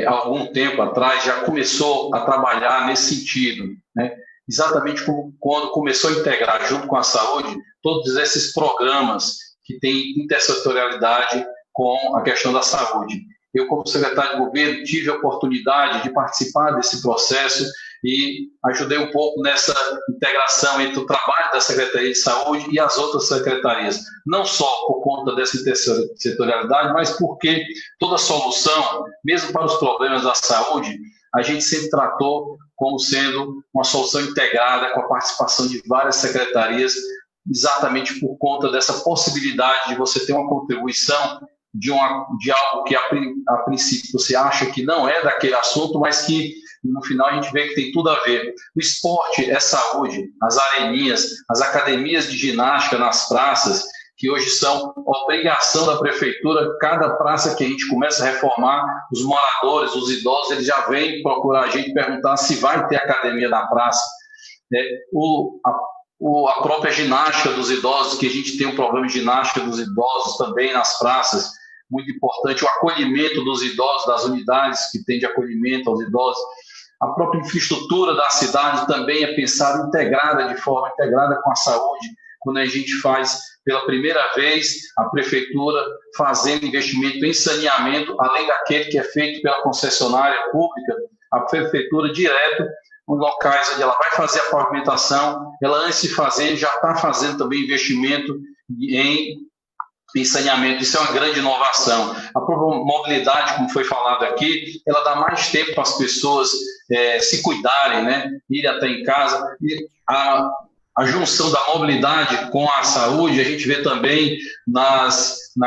há algum tempo atrás, já começou a trabalhar nesse sentido, né? Exatamente como quando começou a integrar, junto com a saúde, todos esses programas que têm intersetorialidade com a questão da saúde. Eu, como secretário de governo, tive a oportunidade de participar desse processo e ajudei um pouco nessa integração entre o trabalho da Secretaria de Saúde e as outras secretarias. Não só por conta dessa intersetorialidade, mas porque toda solução, mesmo para os problemas da saúde, a gente sempre tratou como sendo uma solução integrada com a participação de várias secretarias, exatamente por conta dessa possibilidade de você ter uma contribuição de algo que a princípio você acha que não é daquele assunto, mas que no final a gente vê que tem tudo a ver. O esporte é saúde, as areninhas, as academias de ginástica nas praças, que hoje são obrigação da prefeitura. Cada praça que a gente começa a reformar, os moradores, os idosos, eles já vêm procurar a gente, perguntar se vai ter academia na praça. A própria ginástica dos idosos, que a gente tem um problema de ginástica dos idosos também nas praças, muito importante, o acolhimento dos idosos, das unidades que tem de acolhimento aos idosos. A própria infraestrutura da cidade também é pensada de forma integrada com a saúde, quando a gente faz pela primeira vez a prefeitura fazendo investimento em saneamento, além daquele que é feito pela concessionária pública, a prefeitura direto nos locais onde ela vai fazer a pavimentação, ela antes de fazer já está fazendo também investimento em saneamento. Isso é uma grande inovação. A própria mobilidade, como foi falado aqui, ela dá mais tempo para as pessoas se cuidarem, né? Ir até em casa. E a junção da mobilidade com a saúde, a gente vê também na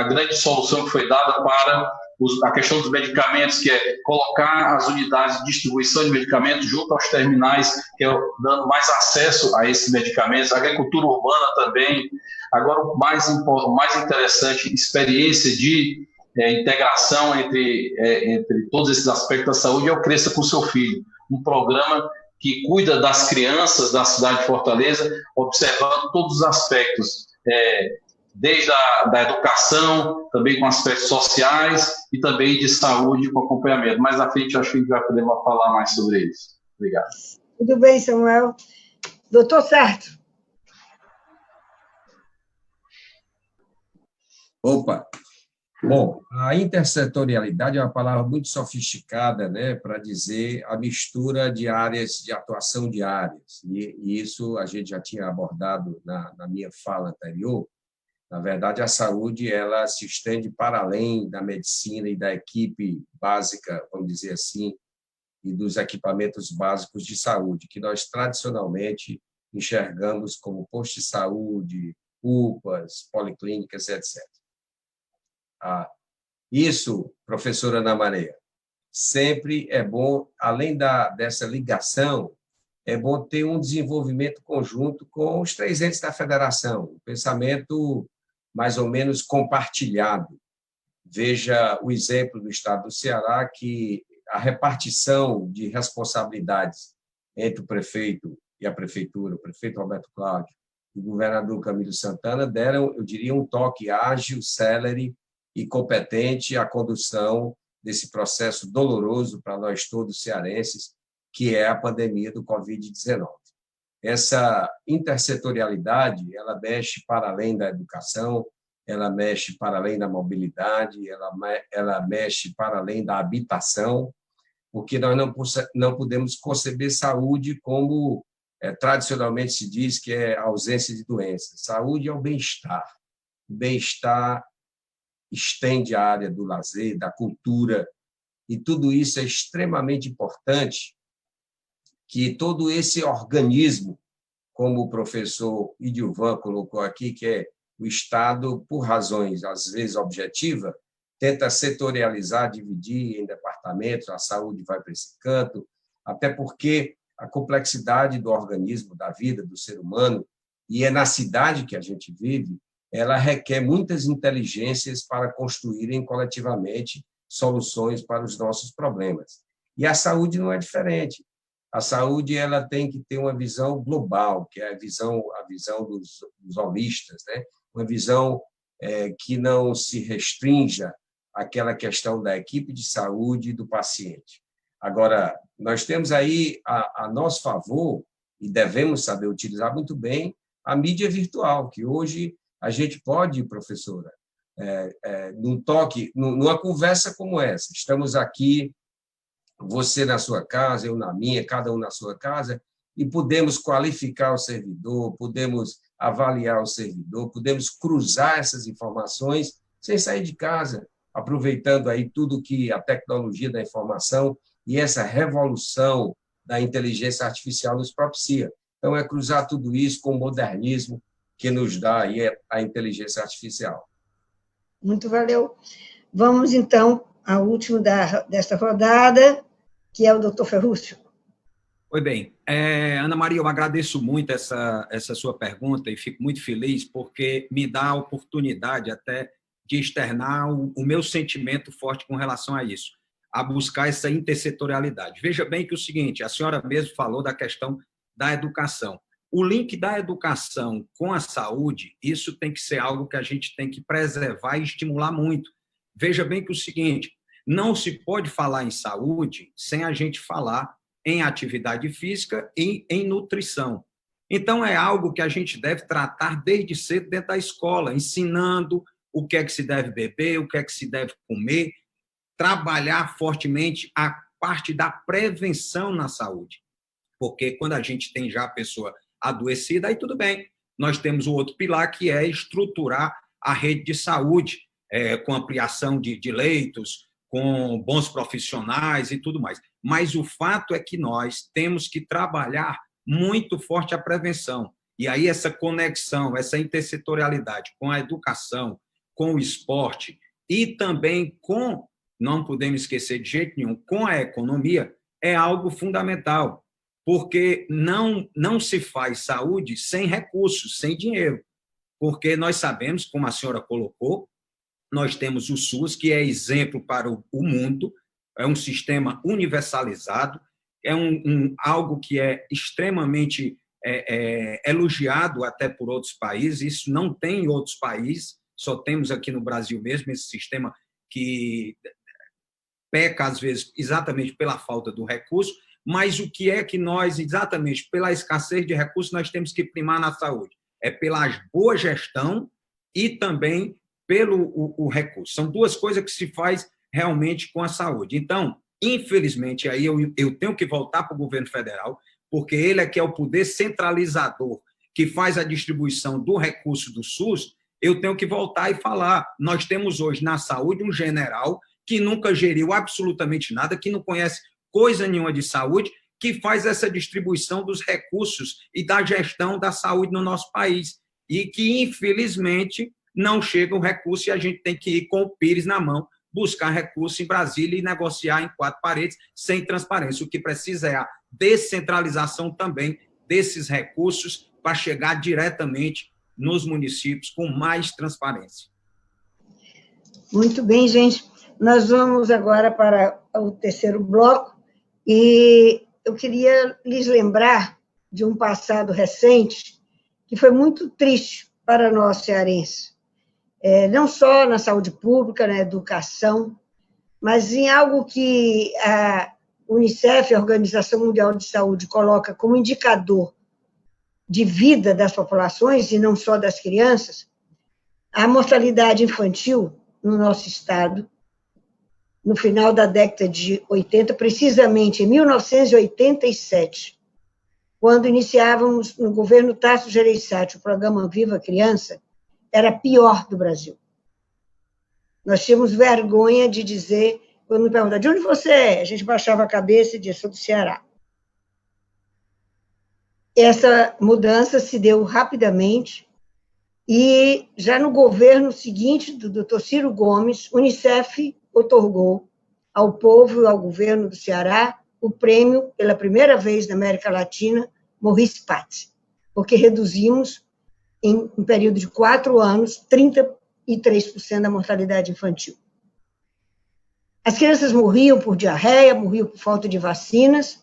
grande solução que foi dada para a questão dos medicamentos, que é colocar as unidades de distribuição de medicamentos junto aos terminais, que é dando mais acesso a esses medicamentos, a agricultura urbana também. Agora, o mais interessante, experiência de integração entre todos esses aspectos da saúde é o Cresça com Seu Filho, um programa que cuida das crianças da cidade de Fortaleza, observando todos os aspectos, desde a educação, também com aspectos sociais e também de saúde com acompanhamento. Mais à frente, acho que a gente vai poder falar mais sobre isso. Obrigado. Tudo bem, Samuel. Doutor Sarto. Opa! Bom, a intersetorialidade é uma palavra muito sofisticada, né, para dizer a mistura de áreas de atuação de áreas. E isso a gente já tinha abordado na minha fala anterior. Na verdade, a saúde ela se estende para além da medicina e da equipe básica, vamos dizer assim, e dos equipamentos básicos de saúde, que nós tradicionalmente enxergamos como postos de saúde, UPAs, policlínicas, etc. Isso, professora Ana Maria, sempre é bom, além dessa ligação, é bom ter um desenvolvimento conjunto com os 3 entes da federação, um pensamento mais ou menos compartilhado. Veja o exemplo do estado do Ceará, que a repartição de responsabilidades entre o prefeito e a prefeitura, o prefeito Roberto Cláudio e o governador Camilo Santana, deram, eu diria, um toque ágil, célere e competente à condução desse processo doloroso para nós todos cearenses, que é a pandemia do Covid-19. Essa intersetorialidade, ela mexe para além da educação, ela mexe para além da mobilidade, ela mexe para além da habitação, porque nós não podemos conceber saúde como tradicionalmente se diz que é a ausência de doenças. Saúde é o bem-estar. O bem-estar estende a área do lazer, da cultura, e tudo isso é extremamente importante, que todo esse organismo, como o professor Idilvan colocou aqui, que é o Estado, por razões, às vezes, objetivas, tenta setorializar, dividir em departamentos, a saúde vai para esse canto, até porque a complexidade do organismo, da vida do ser humano, e é na cidade que a gente vive, ela requer muitas inteligências para construírem coletivamente soluções para os nossos problemas. E a saúde não é diferente. A saúde ela tem que ter uma visão global, que é a visão dos holistas, né? Uma visão que não se restrinja àquela questão da equipe de saúde e do paciente. Agora, nós temos aí a nosso favor, e devemos saber utilizar muito bem, a mídia virtual, que hoje a gente pode, professora, num toque, numa conversa como essa. Estamos aqui, você na sua casa, eu na minha, cada um na sua casa, e podemos qualificar o servidor, podemos avaliar o servidor, podemos cruzar essas informações sem sair de casa, aproveitando aí tudo que a tecnologia da informação e essa revolução da inteligência artificial nos propicia. Então, é cruzar tudo isso com o modernismo que nos dá aí a inteligência artificial. Muito valeu. Vamos, então, ao último desta rodada, que é o doutor Ferrúcio. Oi, bem. Ana Maria, eu agradeço muito essa sua pergunta e fico muito feliz porque me dá a oportunidade até de externar o meu sentimento forte com relação a isso, a buscar essa intersetorialidade. Veja bem que é o seguinte, a senhora mesmo falou da questão da educação. O link da educação com a saúde, isso tem que ser algo que a gente tem que preservar e estimular muito. Veja bem que é o seguinte, não se pode falar em saúde sem a gente falar em atividade física e em nutrição. Então, é algo que a gente deve tratar desde cedo dentro da escola, ensinando o que é que se deve beber, o que é que se deve comer, trabalhar fortemente a parte da prevenção na saúde. Porque quando a gente tem já a pessoa adoecida, aí tudo bem. Nós temos o outro pilar, que é estruturar a rede de saúde, com ampliação de leitos, com bons profissionais e tudo mais. Mas o fato é que nós temos que trabalhar muito forte a prevenção. E aí essa conexão, essa intersetorialidade com a educação, com o esporte e também com, não podemos esquecer de jeito nenhum, com a economia, é algo fundamental, porque não se faz saúde sem recursos, sem dinheiro, porque nós sabemos, como a senhora colocou, nós temos o SUS, que é exemplo para o mundo, é um sistema universalizado, é algo que é extremamente elogiado até por outros países, isso não tem em outros países, só temos aqui no Brasil mesmo esse sistema que peca, às vezes, exatamente pela falta do recurso, mas o que é que nós, exatamente pela escassez de recursos, nós temos que primar na saúde? É pela boa gestão e também pelo o recurso. São duas coisas que se faz realmente com a saúde. Então, infelizmente, aí eu tenho que voltar para o governo federal, porque ele é que é o poder centralizador que faz a distribuição do recurso do SUS. Eu tenho que voltar e falar. Nós temos hoje na saúde um general que nunca geriu absolutamente nada, que não conhece coisa nenhuma de saúde, que faz essa distribuição dos recursos e da gestão da saúde no nosso país. E que, infelizmente, não chega o recurso e a gente tem que ir com o pires na mão, buscar recurso em Brasília e negociar em quatro paredes, sem transparência. O que precisa é a descentralização também desses recursos para chegar diretamente nos municípios com mais transparência. Muito bem, gente. Nós vamos agora para o terceiro bloco e eu queria lhes lembrar de um passado recente que foi muito triste para nós cearenses. Não só na saúde pública, na educação, mas em algo que a Unicef, a Organização Mundial de Saúde, coloca como indicador de vida das populações, e não só das crianças, a mortalidade infantil no nosso estado, no final da década de 80, precisamente em 1987, quando iniciávamos no governo Tasso Gereissati o programa Viva Criança, era pior do Brasil. Nós tínhamos vergonha de dizer, quando me perguntavam, de onde você é? A gente baixava a cabeça e dizia, sou do Ceará. Essa mudança se deu rapidamente e já no governo seguinte, do Dr. Ciro Gomes, Unicef otorgou ao povo e ao governo do Ceará o prêmio, pela primeira vez na América Latina, Maurice Pats, porque reduzimos em um período de 4 anos, 33% da mortalidade infantil. As crianças morriam por diarreia, morriam por falta de vacinas,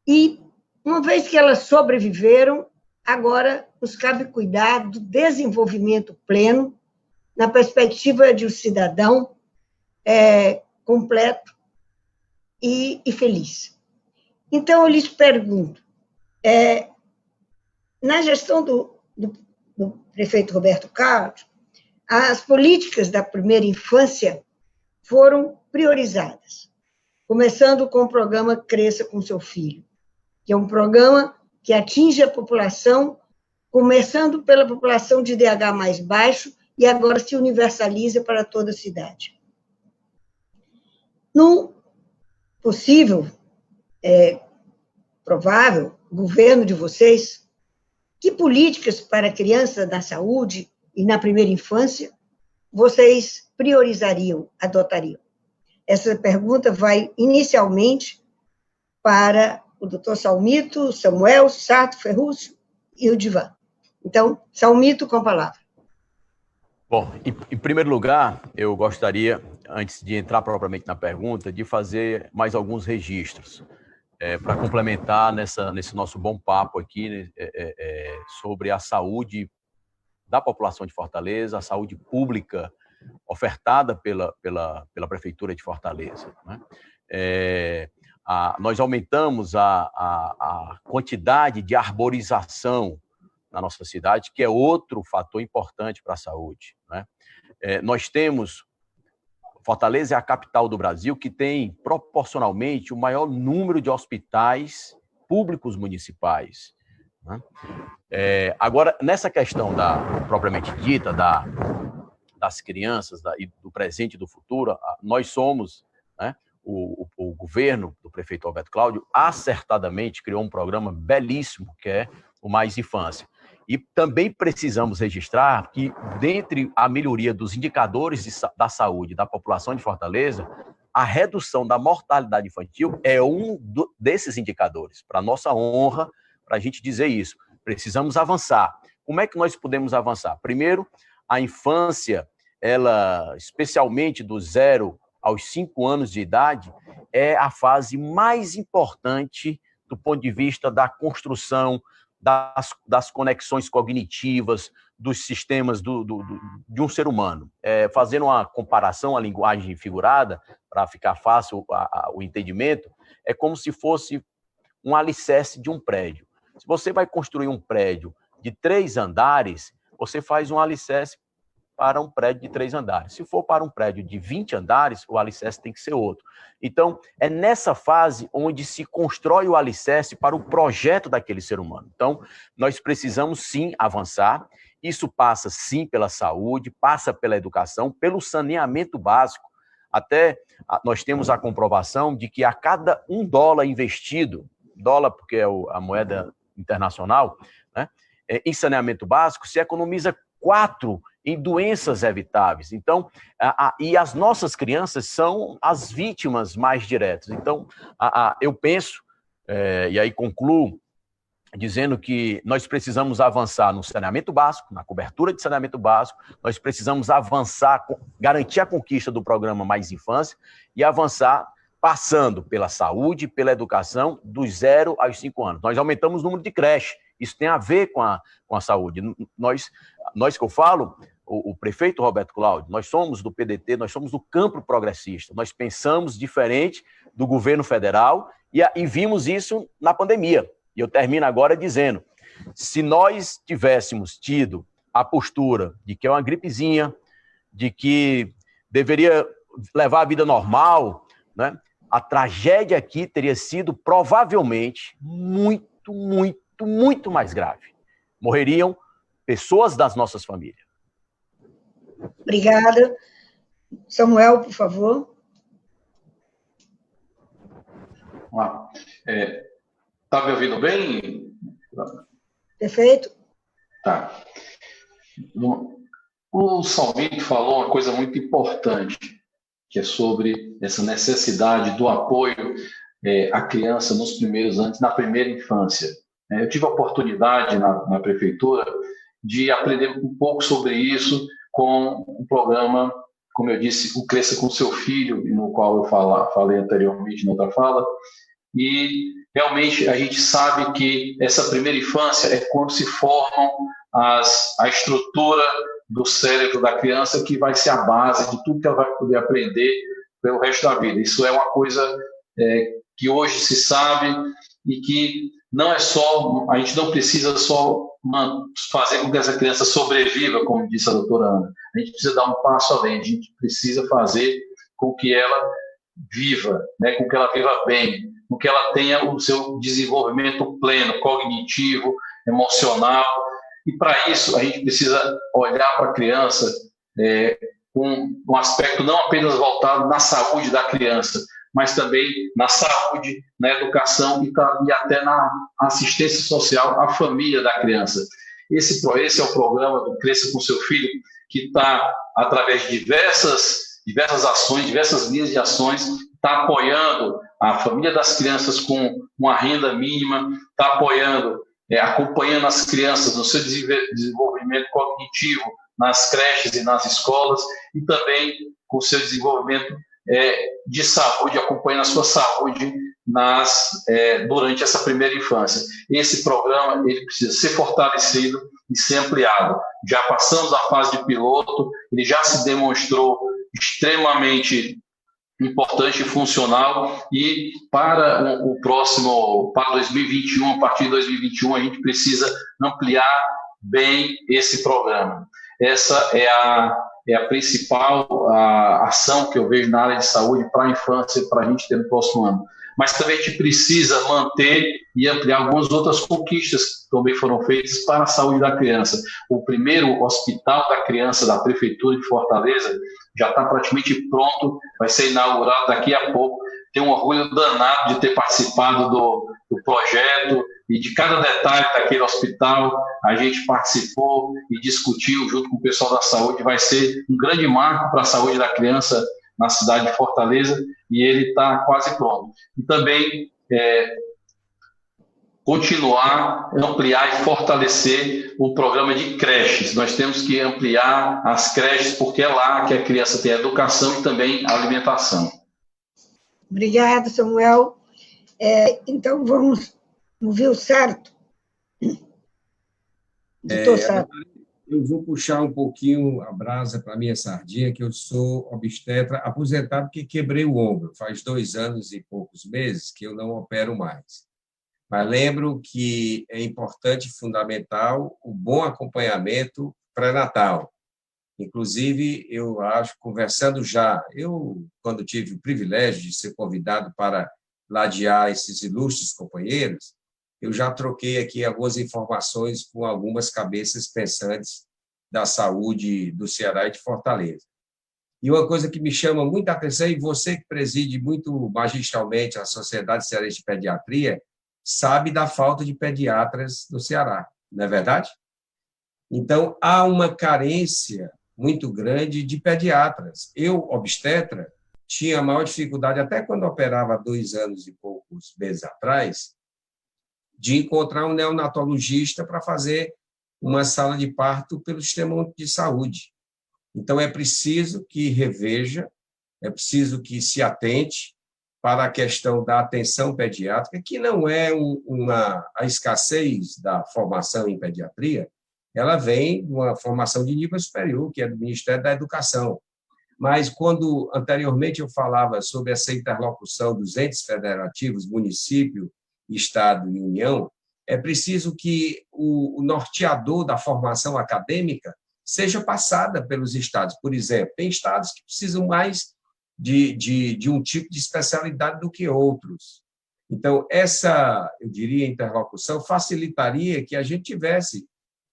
e, uma vez que elas sobreviveram, agora nos cabe cuidar do desenvolvimento pleno, na perspectiva de um cidadão completo e feliz. Então, eu lhes pergunto, na gestão do prefeito Roberto Carlos, As políticas da primeira infância foram priorizadas, começando com o programa Cresça com Seu Filho, que é um programa que atinge a população, começando pela população de IDH mais baixo, e agora se universaliza para toda a cidade. No possível, provável, governo de vocês, que políticas para a criança na saúde e na primeira infância vocês priorizariam, adotariam? Essa pergunta vai inicialmente para o doutor Salmito, Samuel, Sato, Ferrúcio e o Divan. Então, Salmito, com a palavra. Bom, em primeiro lugar, eu gostaria, antes de entrar propriamente na pergunta, de fazer mais alguns registros para complementar nesse nosso bom papo aqui sobre a saúde da população de Fortaleza, a saúde pública ofertada pela Prefeitura de Fortaleza, né? Nós aumentamos a quantidade de arborização na nossa cidade, que é outro fator importante para a saúde, né? Nós temos... Fortaleza é a capital do Brasil que tem, proporcionalmente, o maior número de hospitais públicos municipais, né? Agora, nessa questão propriamente dita, das crianças, e do presente e do futuro, nós somos, né, o governo do prefeito Roberto Cláudio acertadamente criou um programa belíssimo, que é o Mais Infância. E também precisamos registrar que, dentre a melhoria dos indicadores da saúde da população de Fortaleza, a redução da mortalidade infantil é um desses indicadores. Para nossa honra, para a gente dizer isso, precisamos avançar. Como é que nós podemos avançar? Primeiro, a infância, ela, especialmente do 0 aos 5 anos de idade, é a fase mais importante do ponto de vista da construção das conexões cognitivas, dos sistemas de um ser humano. Fazendo uma comparação à linguagem figurada, para ficar fácil o entendimento, é como se fosse um alicerce de um prédio. Se você vai construir um prédio de 3 andares, você faz um alicerce para um prédio de 3 andares. Se for para um prédio de 20 andares, o alicerce tem que ser outro. Então, é nessa fase onde se constrói o alicerce para o projeto daquele ser humano. Então, nós precisamos, sim, avançar. Isso passa, sim, pela saúde, passa pela educação, pelo saneamento básico. Até nós temos a comprovação de que a cada $1 investido, dólar porque é a moeda internacional, né, em saneamento básico, se economiza 4 em doenças evitáveis. Então, e as nossas crianças são as vítimas mais diretas. Então, eu penso, e aí concluo, dizendo que nós precisamos avançar no saneamento básico, na cobertura de saneamento básico, nós precisamos avançar, garantir a conquista do programa Mais Infância e avançar passando pela saúde, pela educação, dos 0 aos 5 anos. Nós aumentamos o número de creche, isso tem a ver com a saúde. Nós que eu falo, o prefeito Roberto Cláudio, nós somos do PDT, nós somos do campo progressista, nós pensamos diferente do governo federal e vimos isso na pandemia. E eu termino agora dizendo, se nós tivéssemos tido a postura de que é uma gripezinha, de que deveria levar a vida normal, né, a tragédia aqui teria sido provavelmente muito, muito, muito mais grave. Morreriam pessoas das nossas famílias. Obrigada. Samuel, por favor. Está me ouvindo bem? Perfeito. Tá. O Salmito falou uma coisa muito importante, que é sobre essa necessidade do apoio à criança nos primeiros anos, na primeira infância. Eu tive a oportunidade na prefeitura de aprender um pouco sobre isso com um programa, como eu disse, o Cresça com Seu Filho, no qual eu falei anteriormente na outra fala, e realmente a gente sabe que essa primeira infância é quando se formam a estrutura do cérebro da criança, que vai ser a base de tudo que ela vai poder aprender pelo resto da vida. Isso é uma coisa que hoje se sabe e que não é só, a gente não precisa só fazer com que essa criança sobreviva, como disse a doutora Ana. A gente precisa dar um passo além, a gente precisa fazer com que ela viva, né, com que ela viva bem, com que ela tenha o seu desenvolvimento pleno, cognitivo, emocional. E para isso a gente precisa olhar para a criança com um aspecto não apenas voltado na saúde da criança, mas também na saúde, na educação e até na assistência social à família da criança. Esse é o programa do Cresça com Seu Filho, que está, através de diversas ações, diversas linhas de ações, está apoiando a família das crianças com uma renda mínima, está apoiando, acompanhando as crianças no seu desenvolvimento cognitivo, nas creches e nas escolas, e também com o seu desenvolvimento de saúde, acompanhando a sua saúde durante essa primeira infância. Esse programa ele precisa ser fortalecido e ser ampliado. Já passamos a fase de piloto, ele já se demonstrou extremamente importante e funcional, e para o próximo, para 2021, a partir de 2021, a gente precisa ampliar bem esse programa. Essa é a principal ação que eu vejo na área de saúde para a infância, para a gente ter no próximo ano. Mas também a gente precisa manter e ampliar algumas outras conquistas que também foram feitas para a saúde da criança. O primeiro hospital da criança da Prefeitura de Fortaleza já está praticamente pronto, vai ser inaugurado daqui a pouco. Tenho um orgulho danado de ter participado do projeto, e de cada detalhe daquele hospital a gente participou e discutiu junto com o pessoal da saúde. Vai ser um grande marco para a saúde da criança na cidade de Fortaleza, e ele está quase pronto. E também continuar, ampliar e fortalecer o programa de creches. Nós temos que ampliar as creches, porque é lá que a criança tem a educação e também a alimentação. Obrigada, Samuel. Então, vamos ouvir o Sarto. Doutor Sarto. Eu vou puxar um pouquinho a brasa para a minha sardinha, que eu sou obstetra aposentado porque quebrei o ombro. Faz 2 anos e poucos meses que eu não opero mais. Mas lembro que é importante e fundamental o bom acompanhamento pré-natal. Inclusive, eu acho, conversando já, quando tive o privilégio de ser convidado para ladear esses ilustres companheiros, eu já troquei aqui algumas informações com algumas cabeças pensantes da saúde do Ceará e de Fortaleza. E uma coisa que me chama muita atenção, e você que preside muito magistralmente a Sociedade Cearense de Pediatria, sabe da falta de pediatras no Ceará, não é verdade? Então, há uma carência muito grande de pediatras. Eu, obstetra, tinha a maior dificuldade, até quando operava há 2 anos e poucos meses atrás, de encontrar um neonatologista para fazer uma sala de parto pelo sistema único de saúde. Então, é preciso que reveja, é preciso que se atente para a questão da atenção pediátrica, que não é a escassez da formação em pediatria, ela vem de uma formação de nível superior, que é do Ministério da Educação. Mas, quando anteriormente eu falava sobre essa interlocução dos entes federativos, município, Estado e União, é preciso que o norteador da formação acadêmica seja passada pelos estados. Por exemplo, tem estados que precisam mais de um tipo de especialidade do que outros. Então, essa, eu diria, interlocução facilitaria que a gente tivesse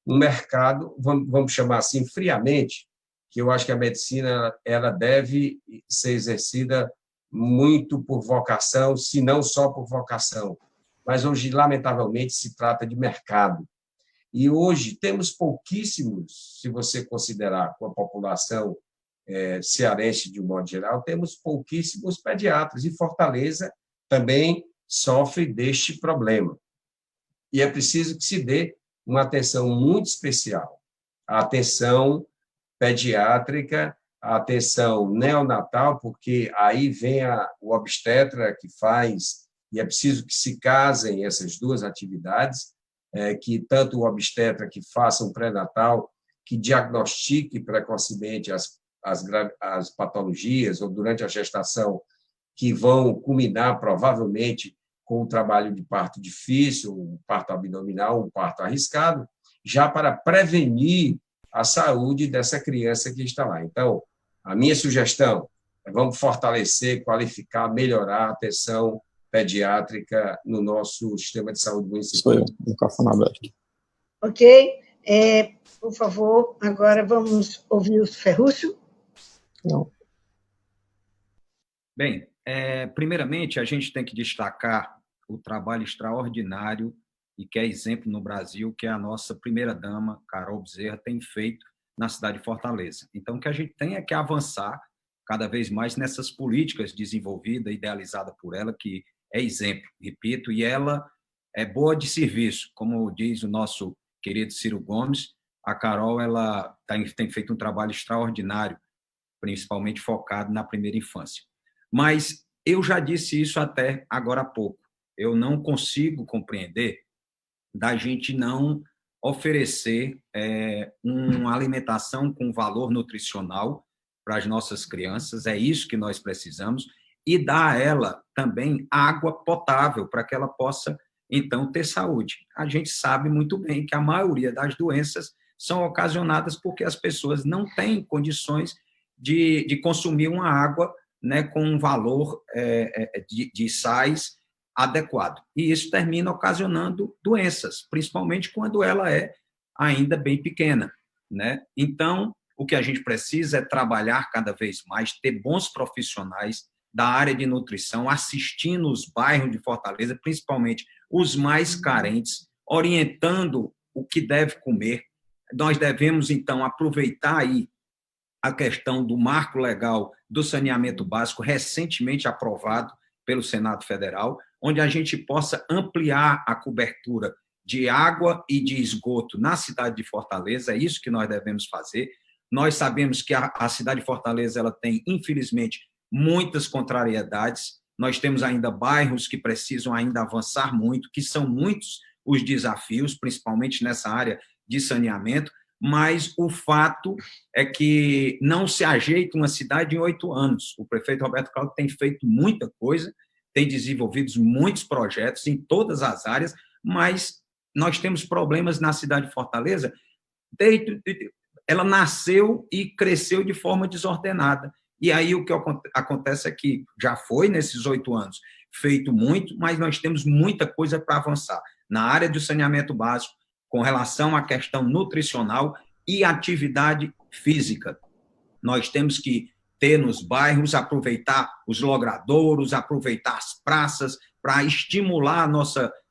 um mercado, vamos chamar assim, friamente, que eu acho que a medicina ela deve ser exercida muito por vocação, se não só por vocação. Mas hoje, lamentavelmente, se trata de mercado. E hoje temos pouquíssimos, se você considerar com a população cearense de um modo geral, temos pouquíssimos pediatras. E Fortaleza também sofre deste problema. E é preciso que se dê uma atenção muito especial, a atenção pediátrica, a atenção neonatal, porque aí vem o obstetra que faz, e é preciso que se casem essas duas atividades, que tanto o obstetra que faça um pré-natal, que diagnostique precocemente as patologias, ou durante a gestação, que vão culminar, provavelmente, com um trabalho de parto difícil, um parto abdominal, um parto arriscado, já para prevenir a saúde dessa criança que está lá. Então, a minha sugestão é vamos fortalecer, qualificar, melhorar a atenção pediátrica no nosso sistema de saúde municipal. Sou eu, microfone aberto. Ok. Por favor, agora vamos ouvir o Ferrúcio. Não. Bem, primeiramente, a gente tem que destacar o trabalho extraordinário e que é exemplo no Brasil, que a nossa primeira-dama, Carol Bezerra, tem feito na cidade de Fortaleza. Então, o que a gente tem é que avançar cada vez mais nessas políticas desenvolvidas, idealizadas por ela, que é exemplo, repito, e ela é boa de serviço, como diz o nosso querido Ciro Gomes. A Carol ela tem feito um trabalho extraordinário, principalmente focado na primeira infância. Mas eu já disse isso até agora há pouco. Eu não consigo compreender da gente não oferecer uma alimentação com valor nutricional para as nossas crianças. É isso que nós precisamos. E dar a ela também água potável para que ela possa, então, ter saúde. A gente sabe muito bem que a maioria das doenças são ocasionadas porque as pessoas não têm condições de consumir uma água, né, com um valor de sais adequado. E isso termina ocasionando doenças, principalmente quando ela é ainda bem pequena, né? Então, o que a gente precisa é trabalhar cada vez mais, ter bons profissionais da área de nutrição assistindo os bairros de Fortaleza, principalmente os mais carentes, orientando o que deve comer. Nós devemos, então, aproveitar aí a questão do marco legal do saneamento básico, recentemente aprovado pelo Senado Federal, onde a gente possa ampliar a cobertura de água e de esgoto na cidade de Fortaleza. É isso que nós devemos fazer. Nós sabemos que a cidade de Fortaleza ela tem, infelizmente, muitas contrariedades. Nós temos ainda bairros que precisam ainda avançar muito, que são muitos os desafios, principalmente nessa área de saneamento, mas o fato é que não se ajeita uma cidade em 8 anos. O prefeito Roberto Cláudio tem feito muita coisa, tem desenvolvido muitos projetos em todas as áreas, mas nós temos problemas na cidade de Fortaleza. Ela nasceu e cresceu de forma desordenada. E aí o que acontece é que já foi, nesses 8 anos, feito muito, mas nós temos muita coisa para avançar na área do saneamento básico, com relação à questão nutricional e atividade física. Nós temos que ter nos bairros, aproveitar os logradouros, aproveitar as praças, para estimular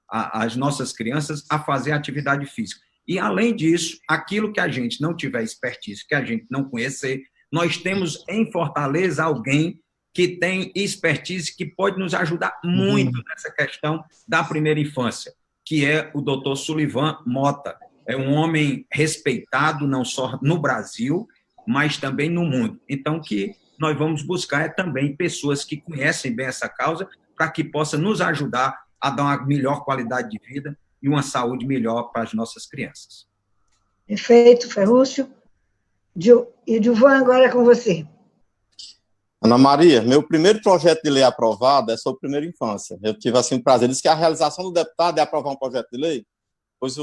as nossas crianças a fazer atividade física. E, além disso, aquilo que a gente não tiver expertise, que a gente não conhecer, nós temos em Fortaleza alguém que tem expertise que pode nos ajudar muito nessa questão da primeira infância, que é o Dr. Sullivan Mota. É um homem respeitado não só no Brasil, mas também no mundo. Então, o que nós vamos buscar é também pessoas que conhecem bem essa causa, para que possa nos ajudar a dar uma melhor qualidade de vida e uma saúde melhor para as nossas crianças. Perfeito, Ferrúcio. E Gilvan, agora é com você. Ana Maria, meu primeiro projeto de lei aprovado é sobre primeira infância. Eu tive assim, o prazer. Diz que a realização do deputado é aprovar um projeto de lei, pois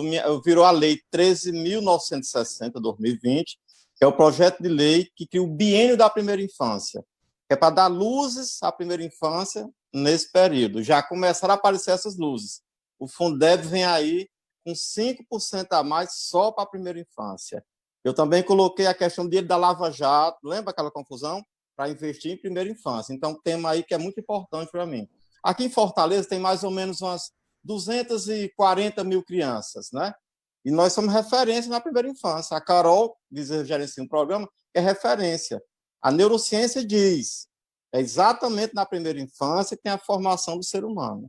virou a Lei 13.960, 2020, que é o projeto de lei que cria o biênio da primeira infância, que é para dar luzes à primeira infância nesse período. Já começaram a aparecer essas luzes. O Fundeb vem aí com 5% a mais só para a primeira infância. Eu também coloquei a questão do dinheiro da Lava Jato, lembra aquela confusão? Para investir em primeira infância. Então, tema aí que é muito importante para mim. Aqui em Fortaleza tem mais ou menos umas 240 mil crianças, né? E nós somos referência na primeira infância. A Carol, gerencia um programa, que é referência. A neurociência diz, é exatamente na primeira infância que tem a formação do ser humano.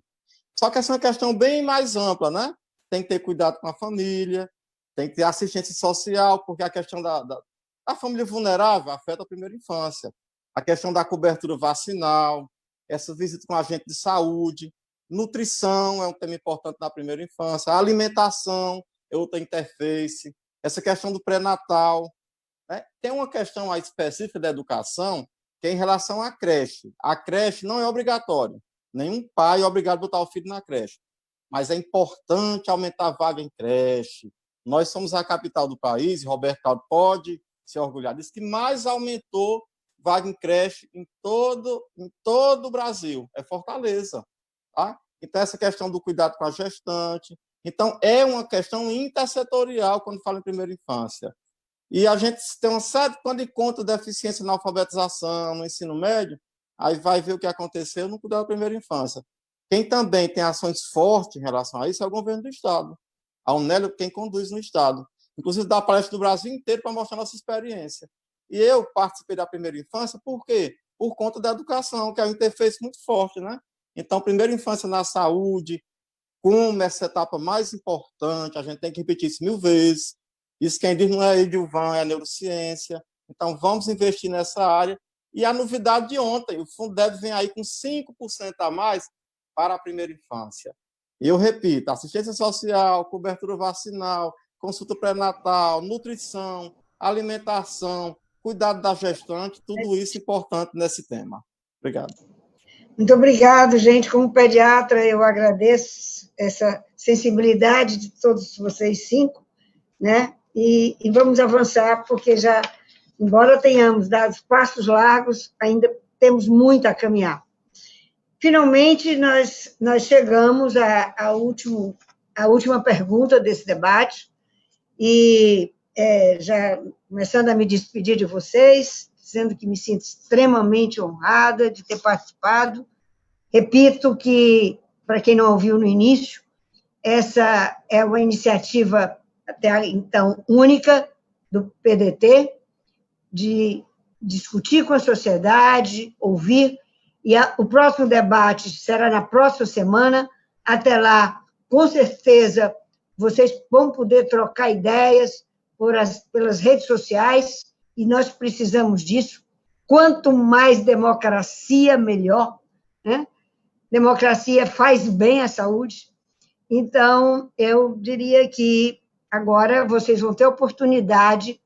Só que essa é uma questão bem mais ampla, né? Tem que ter cuidado com a família, tem que ter assistência social, porque a questão da família vulnerável afeta a primeira infância. A questão da cobertura vacinal, essa visita com agente de saúde, nutrição é um tema importante na primeira infância, a alimentação é outra interface, essa questão do pré-natal, né? Tem uma questão aí específica da educação, que é em relação à creche. A creche não é obrigatória, Nenhum pai é obrigado a botar o filho na creche. Mas é importante aumentar a vaga em creche. Nós somos a capital do país, e Roberto Cláudio pode se orgulhar disso, que mais aumentou vaga em creche em todo o Brasil. É Fortaleza. Tá? Então, essa questão do cuidado com a gestante. Então, é uma questão intersetorial quando fala em primeira infância. E a gente tem uma série, quando encontra deficiência na alfabetização, no ensino médio, aí vai ver o que aconteceu no cuidado da primeira infância. Quem também tem ações fortes em relação a isso é o governo do Estado. A UNEL é quem conduz no Estado. Inclusive, dá palestra do Brasil inteiro para mostrar nossa experiência. E eu participei da primeira infância, por quê? Por conta da educação, que é um interface muito forte, né? Então, primeira infância na saúde, como essa etapa mais importante, a gente tem que repetir isso 1000 vezes. Isso quem diz não é Edilvan, é a neurociência. Então, vamos investir nessa área. E a novidade de ontem, o Fundeb vem aí com 5% a mais para a primeira infância. E eu repito, assistência social, cobertura vacinal, consulta pré-natal, nutrição, alimentação, cuidado da gestante, tudo isso importante nesse tema. Obrigado. Muito obrigado, gente. Como pediatra, eu agradeço essa sensibilidade de todos vocês 5, né? E vamos avançar, porque já, embora tenhamos dado passos largos, ainda temos muito a caminhar. Finalmente, nós chegamos à última pergunta desse debate, e já começando a me despedir de vocês, dizendo que me sinto extremamente honrada de ter participado. Repito que, para quem não ouviu no início, essa é uma iniciativa, até então, única do PDT, de discutir com a sociedade, ouvir, e o próximo debate será na próxima semana. Até lá, com certeza, vocês vão poder trocar ideias pelas redes sociais, e nós precisamos disso. Quanto mais democracia, melhor, né? Democracia faz bem à saúde. Então, eu diria que agora vocês vão ter oportunidade,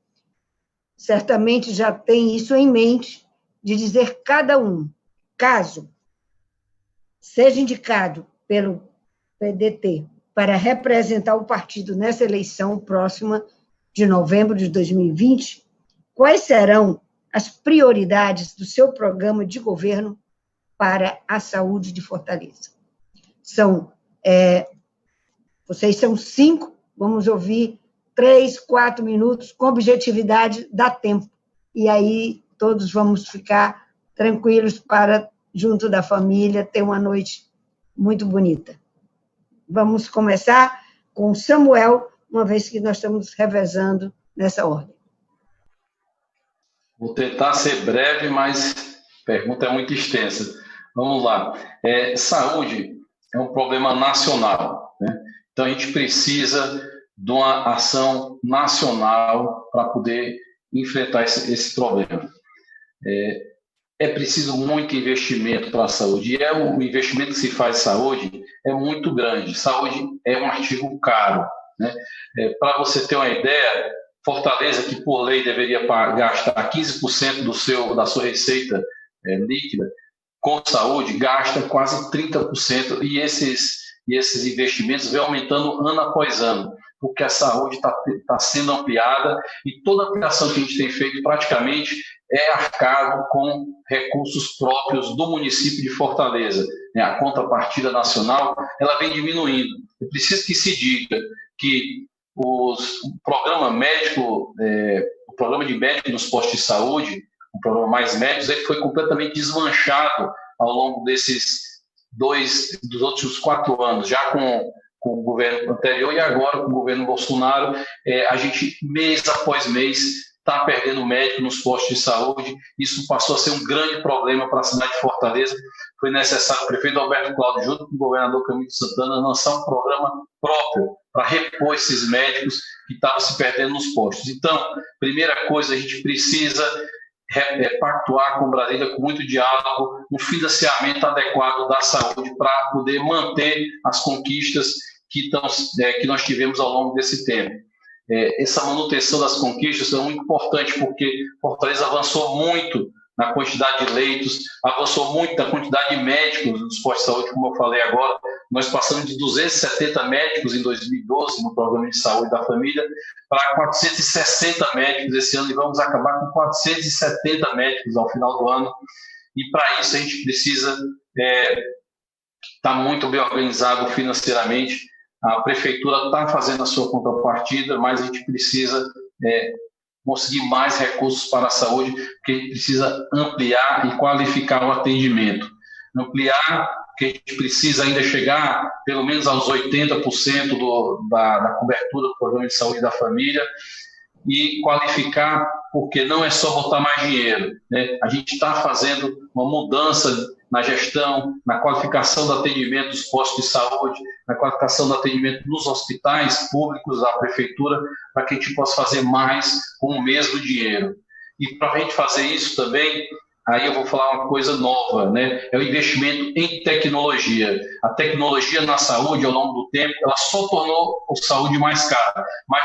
certamente já tem isso em mente, de dizer cada um, caso seja indicado pelo PDT para representar o partido nessa eleição próxima de novembro de 2020, quais serão as prioridades do seu programa de governo para a saúde de Fortaleza. Vocês são 5, vamos ouvir 3, 4 minutos, com objetividade, dá tempo. E aí todos vamos ficar tranquilos para, junto da família, ter uma noite muito bonita. Vamos começar com Samuel, uma vez que nós estamos revezando nessa ordem. Vou tentar ser breve, mas a pergunta é muito extensa. Vamos lá. Saúde é um problema nacional, né? Então, a gente precisa de uma ação nacional para poder enfrentar esse problema. É preciso muito investimento para a saúde. E o investimento que se faz em saúde é muito grande. Saúde é um artigo caro, né? Para você ter uma ideia, Fortaleza, que por lei deveria gastar 15% da sua receita líquida com saúde, gasta quase 30%, e esses investimentos vêm aumentando ano após ano, porque a saúde está sendo ampliada, e toda a ampliação que a gente tem feito praticamente é arcado com recursos próprios do município de Fortaleza. A contrapartida nacional ela vem diminuindo. É preciso que se diga que o programa de médico nos postos de saúde, o programa Mais Médicos, ele foi completamente desmanchado ao longo dos outros 4 anos, já com o governo anterior e agora com o governo Bolsonaro. A gente, mês após mês, está perdendo médico nos postos de saúde. Isso passou a ser um grande problema para a cidade de Fortaleza. Foi necessário o prefeito Roberto Cláudio, junto com o governador Camilo Santana, lançar um programa próprio para repor esses médicos que estavam se perdendo nos postos. Então, primeira coisa, a gente precisa pactuar com Brasília, com muito diálogo, um financiamento adequado da saúde para poder manter as conquistas que nós tivemos ao longo desse tempo. Essa manutenção das conquistas é muito importante, porque Fortaleza avançou muito na quantidade de leitos, avançou muito na quantidade de médicos dos postos de saúde, como eu falei agora. Nós passamos de 270 médicos em 2012, no Programa de Saúde da Família, para 460 médicos esse ano, e vamos acabar com 470 médicos ao final do ano. E para isso a gente precisa estar muito bem organizado financeiramente. A prefeitura está fazendo a sua contrapartida, mas a gente precisa conseguir mais recursos para a saúde, porque a gente precisa ampliar e qualificar o atendimento. Ampliar, porque a gente precisa ainda chegar pelo menos aos 80% da cobertura do Programa de Saúde da Família, e qualificar, porque não é só botar mais dinheiro, né? A gente está fazendo uma mudança na gestão, na qualificação do atendimento dos postos de saúde, na qualificação do atendimento nos hospitais públicos da prefeitura, para que a gente possa fazer mais com o mesmo dinheiro. E para a gente fazer isso também, aí eu vou falar uma coisa nova, né? É o investimento em tecnologia. A tecnologia na saúde, ao longo do tempo, ela só tornou a saúde mais cara. Mas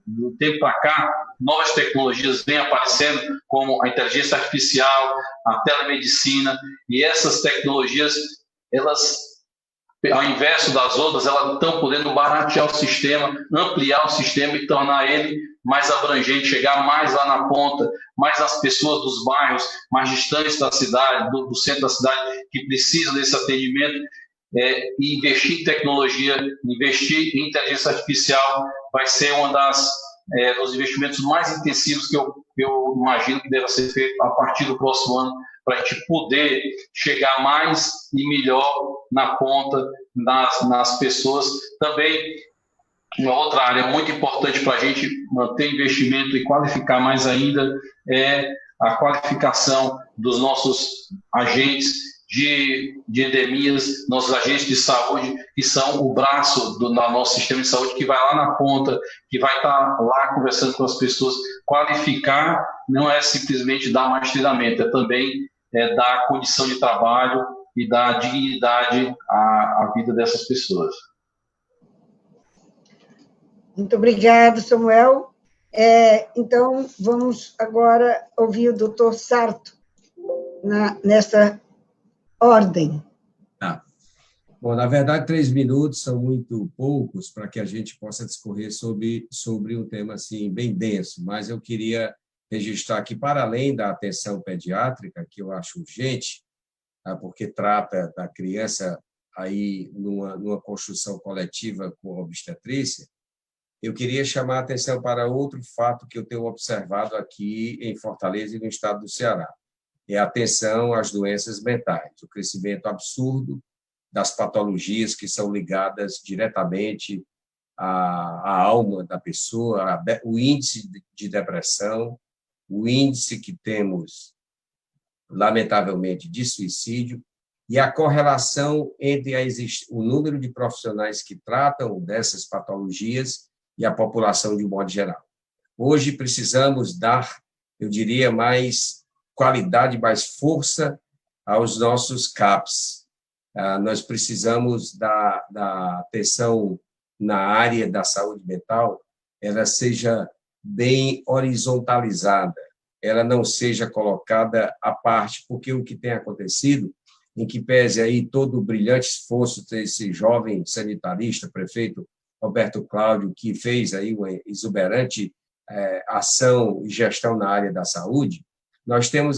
do tempo para cá, novas tecnologias vêm aparecendo, como a inteligência artificial, a telemedicina, e essas tecnologias, elas, ao invés das outras, elas estão podendo baratear o sistema, ampliar o sistema e tornar ele mais abrangente, chegar mais lá na ponta, mais nas pessoas dos bairros mais distantes da cidade, do centro da cidade, que precisam desse atendimento. E investir em tecnologia, investir em inteligência artificial vai ser uma dos investimentos mais intensivos que eu imagino que deva ser feito a partir do próximo ano, para a gente poder chegar mais e melhor na ponta nas pessoas. Também, uma outra área muito importante para a gente manter investimento e qualificar mais ainda é a qualificação dos nossos agentes de endemias, nossos agentes de saúde, que são o braço do nosso sistema de saúde, que vai lá na ponta, que vai estar lá conversando com as pessoas. Qualificar não é simplesmente dar mais treinamento, é também dar condição de trabalho e dar dignidade à vida dessas pessoas. Muito obrigado, Samuel. Então, vamos agora ouvir o doutor Sarto nessa ordem. Bom, na verdade, 3 minutos são muito poucos para que a gente possa discorrer sobre um tema assim bem denso, mas eu queria registrar que, para além da atenção pediátrica, que eu acho urgente, porque trata da criança aí numa construção coletiva com obstetrícia, eu queria chamar a atenção para outro fato que eu tenho observado aqui em Fortaleza e no estado do Ceará. É a atenção às doenças mentais, o crescimento absurdo das patologias que são ligadas diretamente à alma da pessoa, o índice de depressão, o índice que temos, lamentavelmente, de suicídio, e a correlação entre o número de profissionais que tratam dessas patologias e a população de um modo geral. Hoje precisamos dar, eu diria, mais qualidade, mais força aos nossos CAPs. Nós precisamos da atenção na área da saúde mental, ela seja bem horizontalizada, ela não seja colocada à parte, porque o que tem acontecido, em que pese aí todo o brilhante esforço desse jovem sanitarista, prefeito Roberto Cláudio, que fez aí uma exuberante ação e gestão na área da saúde, nós temos,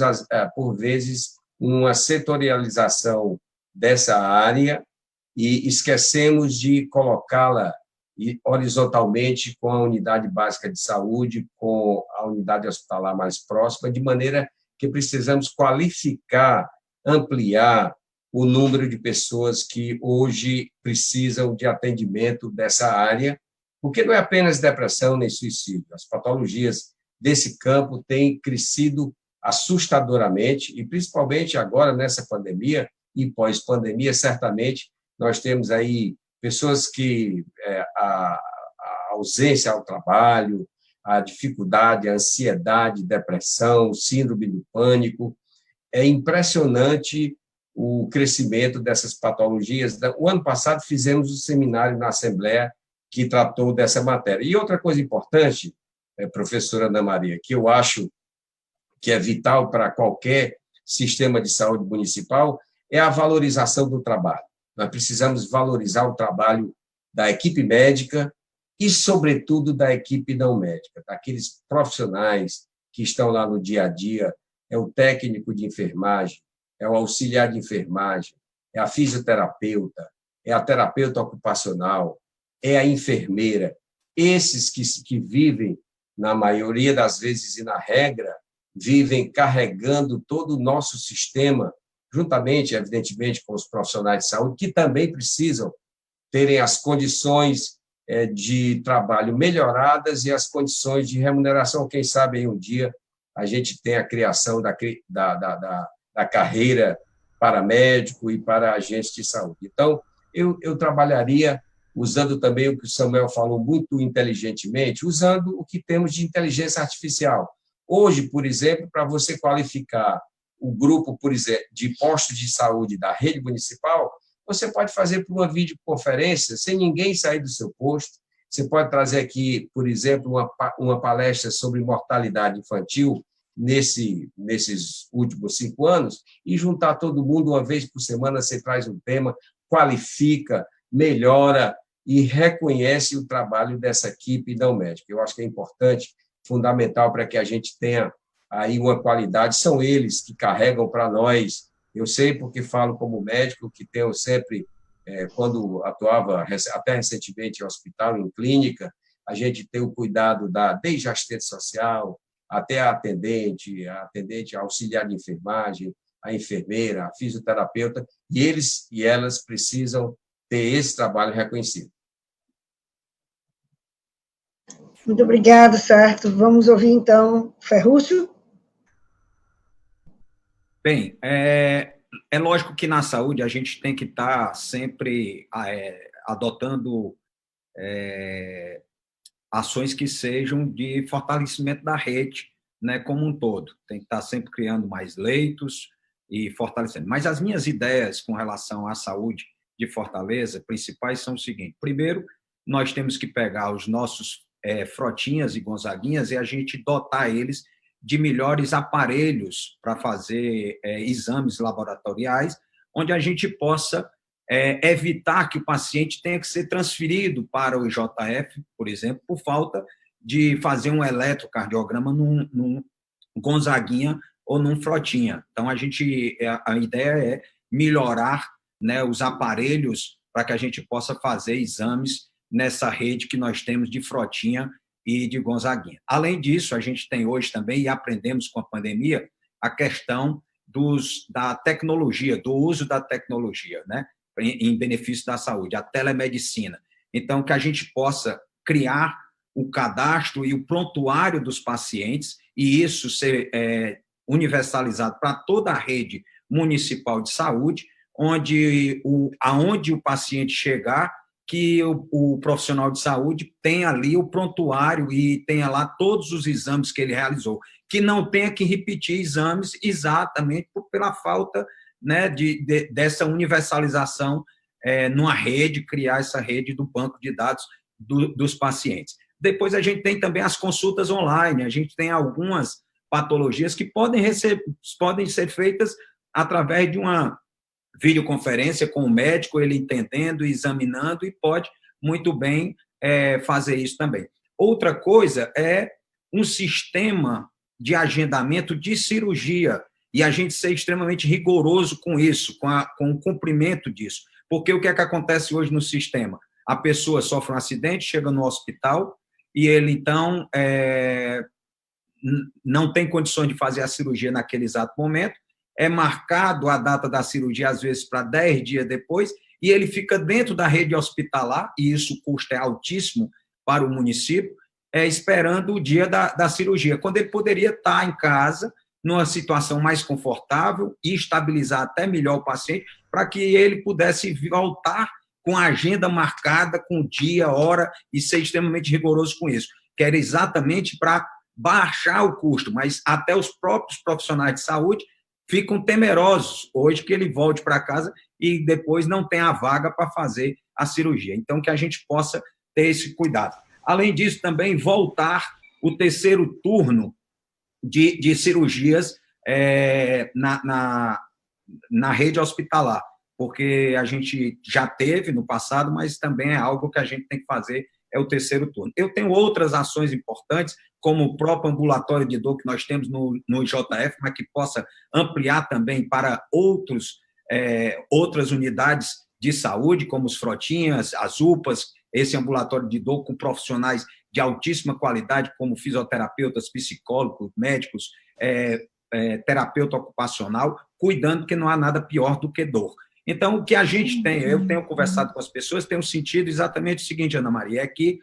por vezes, uma setorialização dessa área e esquecemos de colocá-la horizontalmente com a unidade básica de saúde, com a unidade hospitalar mais próxima, de maneira que precisamos qualificar, ampliar o número de pessoas que hoje precisam de atendimento dessa área, porque não é apenas depressão nem suicídio. As patologias desse campo têm crescido assustadoramente, e principalmente agora nessa pandemia e pós-pandemia, certamente nós temos aí pessoas que a ausência ao trabalho, a dificuldade, a ansiedade, depressão, síndrome do pânico. É impressionante o crescimento dessas patologias. O ano passado fizemos um seminário na Assembleia que tratou dessa matéria. E outra coisa importante, professora Ana Maria, que eu acho que é vital para qualquer sistema de saúde municipal, é a valorização do trabalho. Nós precisamos valorizar o trabalho da equipe médica e, sobretudo, da equipe não médica, daqueles profissionais que estão lá no dia a dia, é o técnico de enfermagem, é o auxiliar de enfermagem, é a fisioterapeuta, é a terapeuta ocupacional, é a enfermeira. Esses que vivem, na maioria das vezes e na regra, vivem carregando todo o nosso sistema, juntamente, evidentemente, com os profissionais de saúde, que também precisam terem as condições de trabalho melhoradas e as condições de remuneração. Quem sabe, aí um dia, a gente tem a criação da carreira para médico e para agentes de saúde. Então, eu trabalharia usando também o que o Samuel falou muito inteligentemente, usando o que temos de inteligência artificial. Hoje, por exemplo, para você qualificar o grupo, por exemplo, de postos de saúde da rede municipal, você pode fazer por uma videoconferência, sem ninguém sair do seu posto. Você pode trazer aqui, por exemplo, uma palestra sobre mortalidade infantil nesses últimos 5 anos e juntar todo mundo uma vez por semana. Você traz um tema, qualifica, melhora e reconhece o trabalho dessa equipe não médica. Eu acho que é importante, fundamental para que a gente tenha aí uma qualidade. São eles que carregam para nós. Eu sei, porque falo como médico, que tenho sempre, quando atuava até recentemente em hospital, em clínica, a gente tem o cuidado desde a assistente social até a atendente auxiliar de enfermagem, a enfermeira, a fisioterapeuta, e eles e elas precisam ter esse trabalho reconhecido. Muito obrigado, Sarto. Vamos ouvir, então, Ferrúcio. Bem, é lógico que na saúde a gente tem que estar sempre adotando ações que sejam de fortalecimento da rede, né, como um todo. Tem que estar sempre criando mais leitos e fortalecendo. Mas as minhas ideias com relação à saúde de Fortaleza principais são o seguinte: primeiro, nós temos que pegar os nossos Frotinhas e Gonzaguinhas e a gente dotar eles de melhores aparelhos para fazer exames laboratoriais, onde a gente possa evitar que o paciente tenha que ser transferido para o IJF, por exemplo, por falta de fazer um eletrocardiograma num Gonzaguinha ou num Frotinha. Então, a ideia é melhorar, né, os aparelhos para que a gente possa fazer exames nessa rede que nós temos de Frotinha e de Gonzaguinha. Além disso, a gente tem hoje também, e aprendemos com a pandemia, a questão da tecnologia, do uso da tecnologia, né, em benefício da saúde, a telemedicina. Então, que a gente possa criar o cadastro e o prontuário dos pacientes, e isso ser universalizado para toda a rede municipal de saúde, aonde o paciente chegar, que o profissional de saúde tenha ali o prontuário e tenha lá todos os exames que ele realizou, que não tenha que repetir exames exatamente pela falta, né, dessa universalização numa rede, criar essa rede do banco de dados dos pacientes. Depois a gente tem também as consultas online, a gente tem algumas patologias que podem ser feitas através de uma videoconferência com o médico, ele entendendo, examinando, e pode muito bem fazer isso também. Outra coisa é um sistema de agendamento de cirurgia, e a gente ser extremamente rigoroso com isso, com o cumprimento disso. Porque o que é que acontece hoje no sistema? A pessoa sofre um acidente, chega no hospital, e ele, então, não tem condições de fazer a cirurgia naquele exato momento, é marcado a data da cirurgia, às vezes, para 10 dias depois, e ele fica dentro da rede hospitalar, e isso o custo é altíssimo para o município, esperando o dia da cirurgia, quando ele poderia estar em casa, numa situação mais confortável, e estabilizar até melhor o paciente, para que ele pudesse voltar com a agenda marcada, com dia, hora, e ser extremamente rigoroso com isso, que era exatamente para baixar o custo, mas até os próprios profissionais de saúde ficam temerosos hoje que ele volte para casa e depois não tem a vaga para fazer a cirurgia. Então, que a gente possa ter esse cuidado. Além disso, também voltar o terceiro turno de cirurgias na rede hospitalar, porque a gente já teve no passado, mas também é algo que a gente tem que fazer, é o terceiro turno. Eu tenho outras ações importantes, como o próprio ambulatório de dor que nós temos no IJF, mas que possa ampliar também para outras unidades de saúde, como os Frotinhas, as UPAs, esse ambulatório de dor com profissionais de altíssima qualidade, como fisioterapeutas, psicólogos, médicos, terapeuta ocupacional, cuidando que não há nada pior do que dor. Então, o que a gente tem, eu tenho conversado com as pessoas, tenho sentido exatamente o seguinte, Ana Maria, é que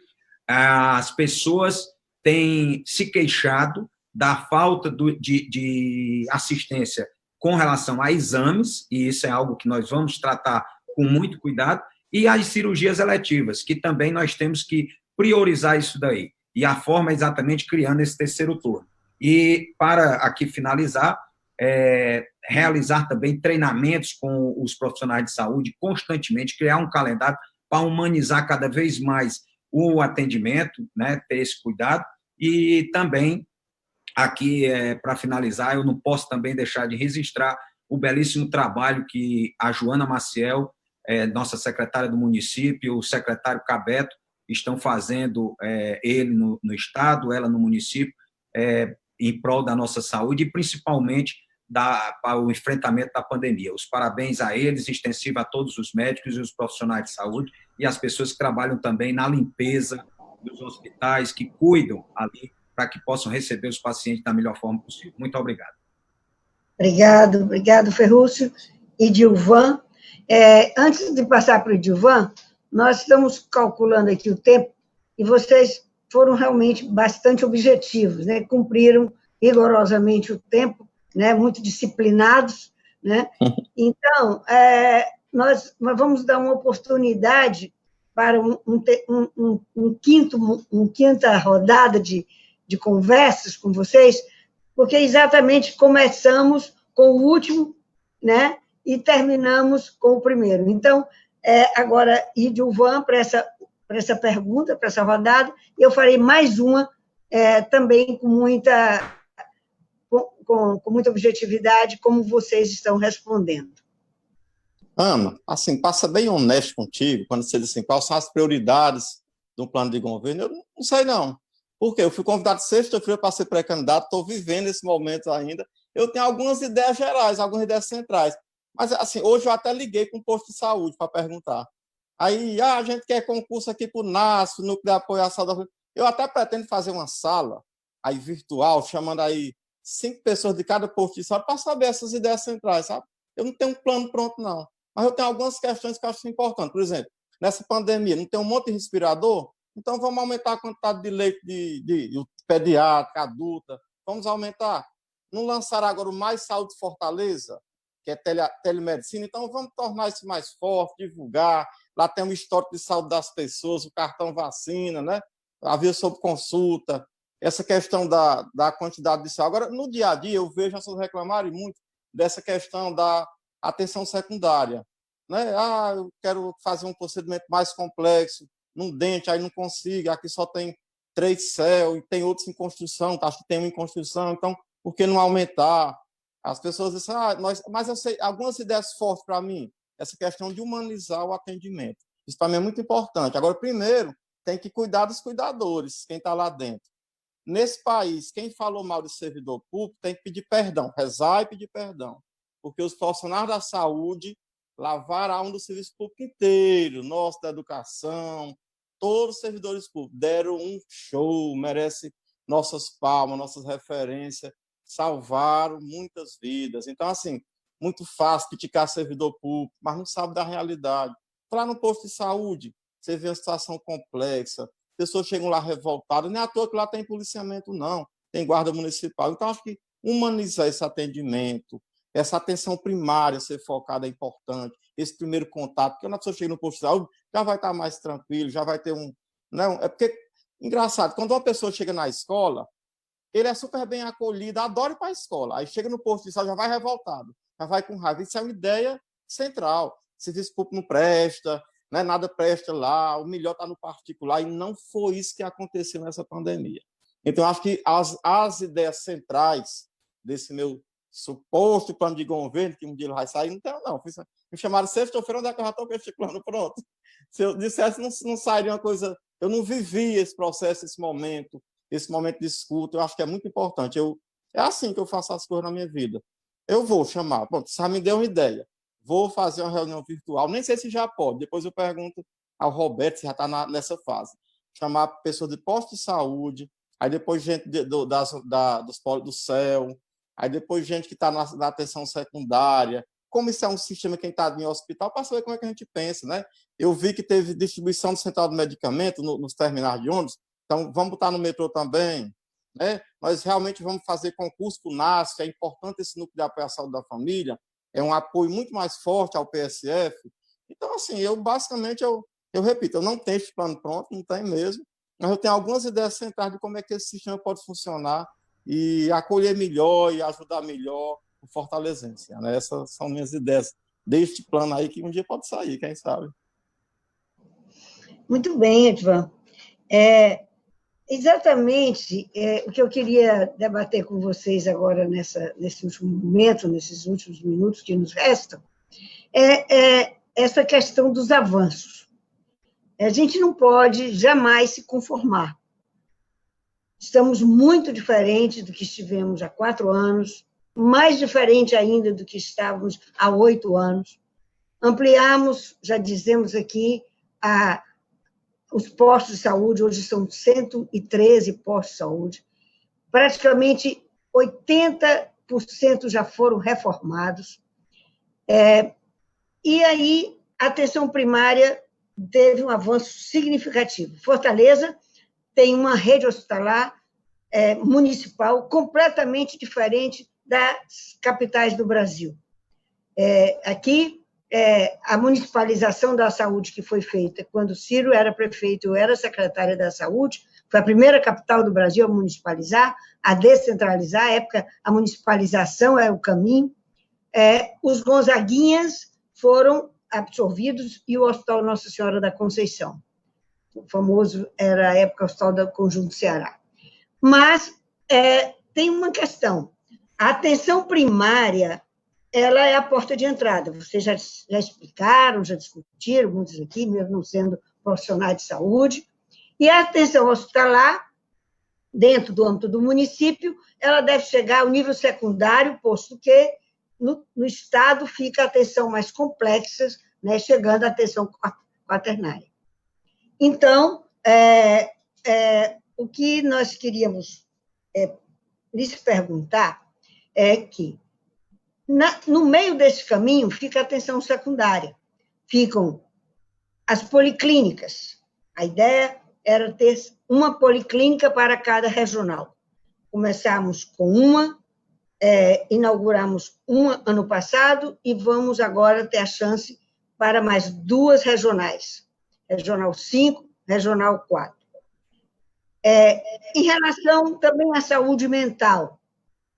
as pessoas têm se queixado da falta de assistência com relação a exames, e isso é algo que nós vamos tratar com muito cuidado, e as cirurgias eletivas, que também nós temos que priorizar isso daí. E a forma é exatamente criando esse terceiro turno. E, para aqui finalizar, realizar também treinamentos com os profissionais de saúde constantemente, criar um calendário para humanizar cada vez mais o atendimento, né, ter esse cuidado. E também, aqui, para finalizar, eu não posso também deixar de registrar o belíssimo trabalho que a Joana Maciel, nossa secretária do município, o secretário Cabeto, estão fazendo, ele no Estado, ela no município, em prol da nossa saúde e, principalmente, para o enfrentamento da pandemia. Os parabéns a eles, extensivo a todos os médicos e os profissionais de saúde e as pessoas que trabalham também na limpeza dos hospitais, que cuidam ali para que possam receber os pacientes da melhor forma possível. Muito obrigado. Obrigado, Ferrúcio e Dilvan. Antes de passar para o Dilvan, nós estamos calculando aqui o tempo e vocês foram realmente bastante objetivos, né? Cumpriram rigorosamente o tempo, né? Muito disciplinados, né? Então, nós vamos dar uma oportunidade para quinta rodada de conversas com vocês, porque exatamente começamos com o último, né? E terminamos com o primeiro. Então, agora, Dilvan, para essa pergunta, para essa rodada, e eu farei mais uma também com muita objetividade, como vocês estão respondendo. Ana, assim, passa bem honesto contigo, quando você diz assim, quais são as prioridades do plano de governo, eu não sei não. Por quê? Eu fui convidado sexta-feira para ser pré-candidato, estou vivendo esse momento ainda, eu tenho algumas ideias gerais, algumas ideias centrais, mas, assim, hoje eu até liguei para um posto de saúde para perguntar. Aí, a gente quer concurso aqui para o NASF, Núcleo de Apoio à Saúde. Eu até pretendo fazer uma sala aí virtual, chamando aí 5 pessoas de cada posto de saúde para saber essas ideias centrais, sabe? Eu não tenho um plano pronto, não. Mas eu tenho algumas questões que eu acho importantes. Por exemplo, nessa pandemia, não tem um monte de respirador? Então, vamos aumentar a quantidade de leite de pediátrica, adulta. Vamos aumentar. Não lançaram agora o Mais Saúde Fortaleza, que é telemedicina, então vamos tornar isso mais forte, divulgar. Lá tem um histórico de saúde das pessoas, o cartão vacina, né? Aviso sobre consulta, essa questão da quantidade de saúde. Agora, no dia a dia, eu vejo as pessoas reclamarem muito dessa questão da atenção secundária, né? Eu quero fazer um procedimento mais complexo, num dente, aí não consigo, aqui só tem 3 CEL, e tem outros em construção, acho que tem um em construção, então, por que não aumentar? As pessoas dizem, mas eu sei, algumas ideias fortes para mim, essa questão de humanizar o atendimento. Isso para mim é muito importante. Agora, primeiro, tem que cuidar dos cuidadores, quem está lá dentro. Nesse país, quem falou mal de servidor público tem que pedir perdão, rezar e pedir perdão, porque os profissionais da saúde lavaram a alma do serviço público inteiro, nosso da educação, todos os servidores públicos deram um show, merece nossas palmas, nossas referências, salvaram muitas vidas. Então, assim, muito fácil criticar servidor público, mas não sabe da realidade. Lá no posto de saúde, você vê a situação complexa, pessoas chegam lá revoltadas, nem à toa que lá tem policiamento, não, tem guarda municipal. Então, acho que humanizar esse atendimento, essa atenção primária ser focada é importante, esse primeiro contato, porque quando a pessoa chega no posto de saúde, já vai estar mais tranquilo, já vai ter Não, é porque, engraçado, quando uma pessoa chega na escola, ele é super bem acolhido, adora ir para a escola. Aí chega no posto de saúde, já vai revoltado, já vai com raiva. Isso é uma ideia central. Serviço público não presta, né? Nada presta lá, o melhor está no particular, e não foi isso que aconteceu nessa pandemia. Então, acho que as ideias centrais desse meu suposto plano de governo, que um dia ele vai sair, não tem, não. Me chamaram sexta-feira, onde é que eu já estou com este plano pronto? Se eu dissesse, não sairia uma coisa... Eu não vivi esse processo, esse momento de escuta. Eu acho que é muito importante. É assim que eu faço as coisas na minha vida. Eu vou chamar, pronto, já me deu uma ideia. Vou fazer uma reunião virtual, nem sei se já pode. Depois eu pergunto ao Roberto se já está nessa fase. Chamar pessoas de posto de saúde, aí depois gente dos polos do céu, aí depois gente que está na atenção secundária. Como isso é um sistema que está em hospital, para saber como é que a gente pensa, né? Eu vi que teve distribuição do central de medicamento nos terminais de ônibus, então vamos botar no metrô também, né? Nós realmente vamos fazer concurso para o NASF, é importante esse núcleo de apoio à saúde da família, é um apoio muito mais forte ao PSF. Então, assim, basicamente, eu repito, eu não tenho esse plano pronto, não tem mesmo, mas eu tenho algumas ideias centrais de como é que esse sistema pode funcionar e acolher melhor e ajudar melhor o fortalezense, né? Essas são minhas ideias deste plano aí, que um dia pode sair, quem sabe. Muito bem, Edvan. Exatamente o que eu queria debater com vocês agora nesse último momento, nesses últimos minutos que nos restam, é essa questão dos avanços. A gente não pode jamais se conformar. Estamos muito diferentes do que estivemos há 4 anos, mais diferente ainda do que estávamos há 8 anos. Ampliamos, já dizemos aqui, os postos de saúde, hoje são 113 postos de saúde, praticamente 80% já foram reformados. E aí, a atenção primária teve um avanço significativo. Fortaleza tem uma rede hospitalar municipal completamente diferente das capitais do Brasil. Aqui, a municipalização da saúde que foi feita quando Ciro era prefeito, eu era secretária da saúde, foi a primeira capital do Brasil a municipalizar, a descentralizar, à época a municipalização era o caminho. Os Gonzaguinhas foram absorvidos e o Hospital Nossa Senhora da Conceição. O famoso era a época Hospital do Conjunto Ceará. Mas tem uma questão. A atenção primária, ela é a porta de entrada. Vocês já explicaram, já discutiram, muitos aqui, mesmo não sendo profissionais de saúde. E a atenção hospitalar, dentro do âmbito do município, ela deve chegar ao nível secundário, posto que no Estado fica a atenção mais complexa, né, chegando à atenção quaternária. Então, o que nós queríamos lhes perguntar é que, no meio desse caminho, fica a atenção secundária, ficam as policlínicas. A ideia era ter uma policlínica para cada regional. Começamos com uma, inauguramos uma ano passado e vamos agora ter a chance para mais 2 regionais, Regional 5, Regional 4. Em relação também à saúde mental,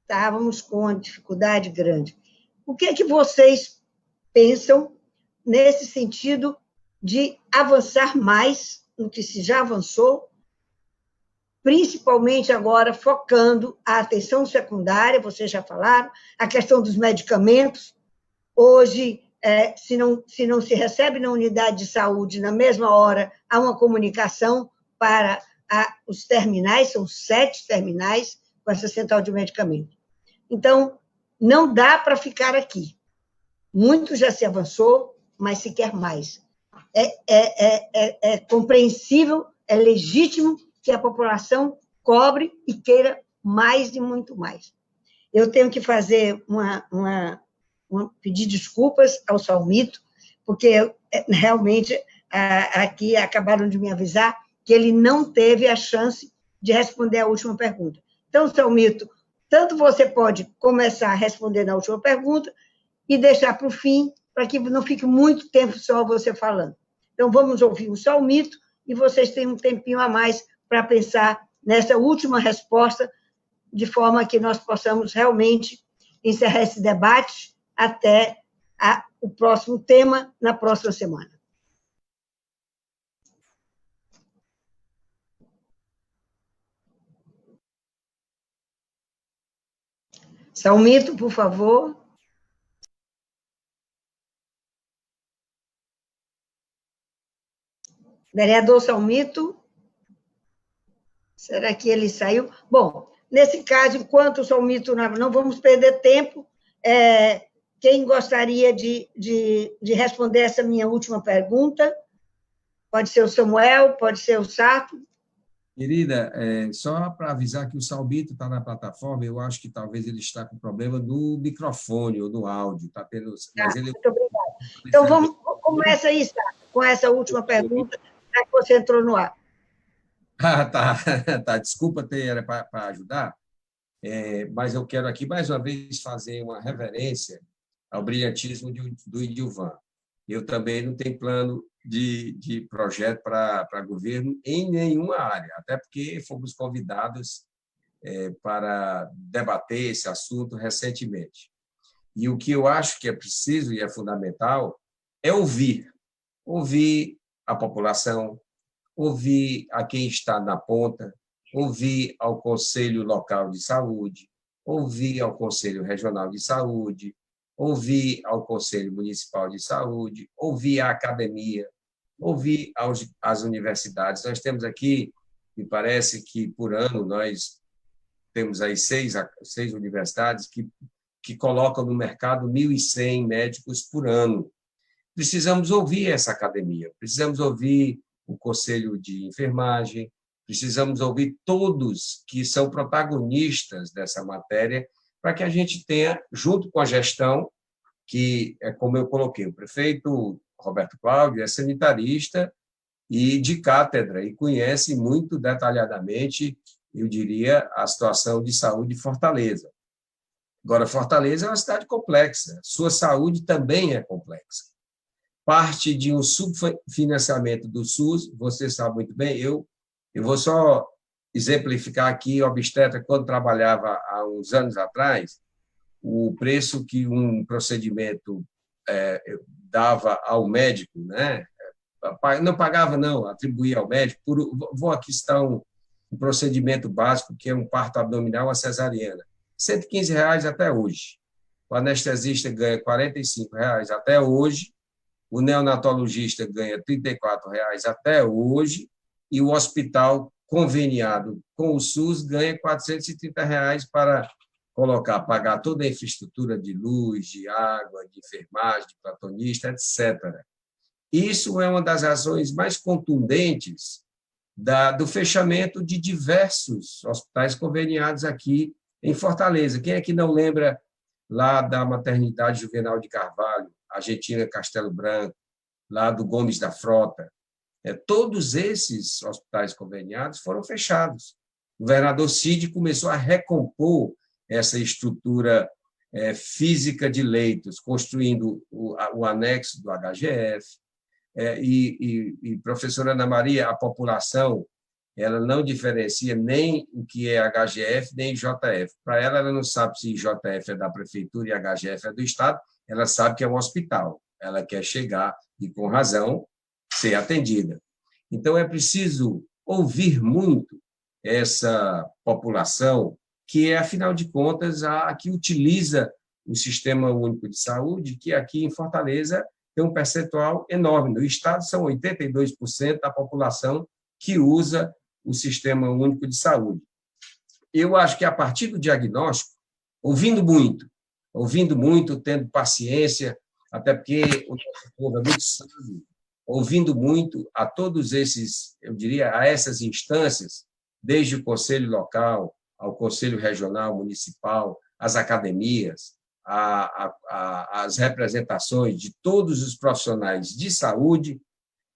estávamos com uma dificuldade grande. O que é que vocês pensam nesse sentido de avançar mais no que se já avançou, principalmente agora focando a atenção secundária, vocês já falaram, a questão dos medicamentos. Hoje, se não se recebe na unidade de saúde na mesma hora, há uma comunicação para os terminais, são 7 terminais com essa central de medicamentos. Então, não dá para ficar aqui. Muito já se avançou, mas se quer mais. É compreensível, é legítimo que a população cobre e queira mais e muito mais. Eu tenho que fazer pedir desculpas ao Salmito, porque realmente aqui acabaram de me avisar que ele não teve a chance de responder a última pergunta. Então, Salmito, tanto você pode começar a responder na última pergunta e deixar para o fim, para que não fique muito tempo só você falando. Então, vamos ouvir o Salmito e vocês têm um tempinho a mais para pensar nessa última resposta, de forma que nós possamos realmente encerrar esse debate até o próximo tema, na próxima semana. Salmito, por favor. Vereador Salmito. Será que ele saiu? Bom, nesse caso, enquanto o Salmito não vamos perder tempo, quem gostaria de responder essa minha última pergunta? Pode ser o Samuel, pode ser o Sarto. Querida, só para avisar que o Salmito está na plataforma, eu acho que talvez ele está com problema no microfone ou no áudio. Tá tendo, mas ele... Muito obrigada. Então, começa aí, Sarto, com essa última pergunta, já que você entrou no ar. Tá. Desculpa era para ajudar, mas eu quero aqui, mais uma vez, fazer uma reverência ao brilhantismo do Idilvan. Eu também não tenho plano de projeto para governo em nenhuma área, até porque fomos convidados para debater esse assunto recentemente. E o que eu acho que é preciso e é fundamental é ouvir a população, ouvir a quem está na ponta, ouvir ao Conselho Local de Saúde, ouvir ao Conselho Regional de Saúde, ouvir ao Conselho Municipal de Saúde, ouvir a academia, ouvir as universidades. Nós temos aqui, me parece que por ano nós temos aí seis universidades que colocam no mercado 1.100 médicos por ano. Precisamos ouvir essa academia, precisamos ouvir o Conselho de Enfermagem, precisamos ouvir todos que são protagonistas dessa matéria, para que a gente tenha, junto com a gestão, que é como eu coloquei, o prefeito Roberto Cláudio é sanitarista e de cátedra, e conhece muito detalhadamente, eu diria, a situação de saúde de Fortaleza. Agora, Fortaleza é uma cidade complexa, sua saúde também é complexa. Parte de um subfinanciamento do SUS, você sabe muito bem, eu vou só exemplificar aqui, obstetra, quando trabalhava há uns anos atrás, o preço que um procedimento dava ao médico, né? Não pagava, não, atribuía ao médico. Vou aqui citar um procedimento básico, que é um parto abdominal, uma cesariana. R$ 115 até hoje. O anestesista ganha R$ 45 até hoje, o neonatologista ganha R$ 34 até hoje, e o hospital conveniado com o SUS ganha R$ 430 para pagar toda a infraestrutura de luz, de água, de enfermagem, de plantonista, etc. Isso é uma das razões mais contundentes do fechamento de diversos hospitais conveniados aqui em Fortaleza. Quem é que não lembra lá da Maternidade Juvenal de Carvalho, Argentina Castelo Branco, lá do Gomes da Frota? Todos esses hospitais conveniados foram fechados. O governador Cid começou a recompor essa estrutura física de leitos, construindo o anexo do HGF. E professora Ana Maria, a população ela não diferencia nem o que é HGF nem JF. Para ela não sabe se JF é da prefeitura e HGF é do Estado, ela sabe que é um hospital. Ela quer chegar, e com razão, ser atendida. Então, é preciso ouvir muito essa população, que é, afinal de contas, a que utiliza o Sistema Único de Saúde, que aqui em Fortaleza tem um percentual enorme. No Estado, são 82% da população que usa o Sistema Único de Saúde. Eu acho que, a partir do diagnóstico, ouvindo muito, tendo paciência, até porque o nosso povo é muito sábio, ouvindo muito a todos esses, eu diria, a essas instâncias, desde o Conselho Local, ao Conselho Regional, Municipal, as academias, as representações de todos os profissionais de saúde,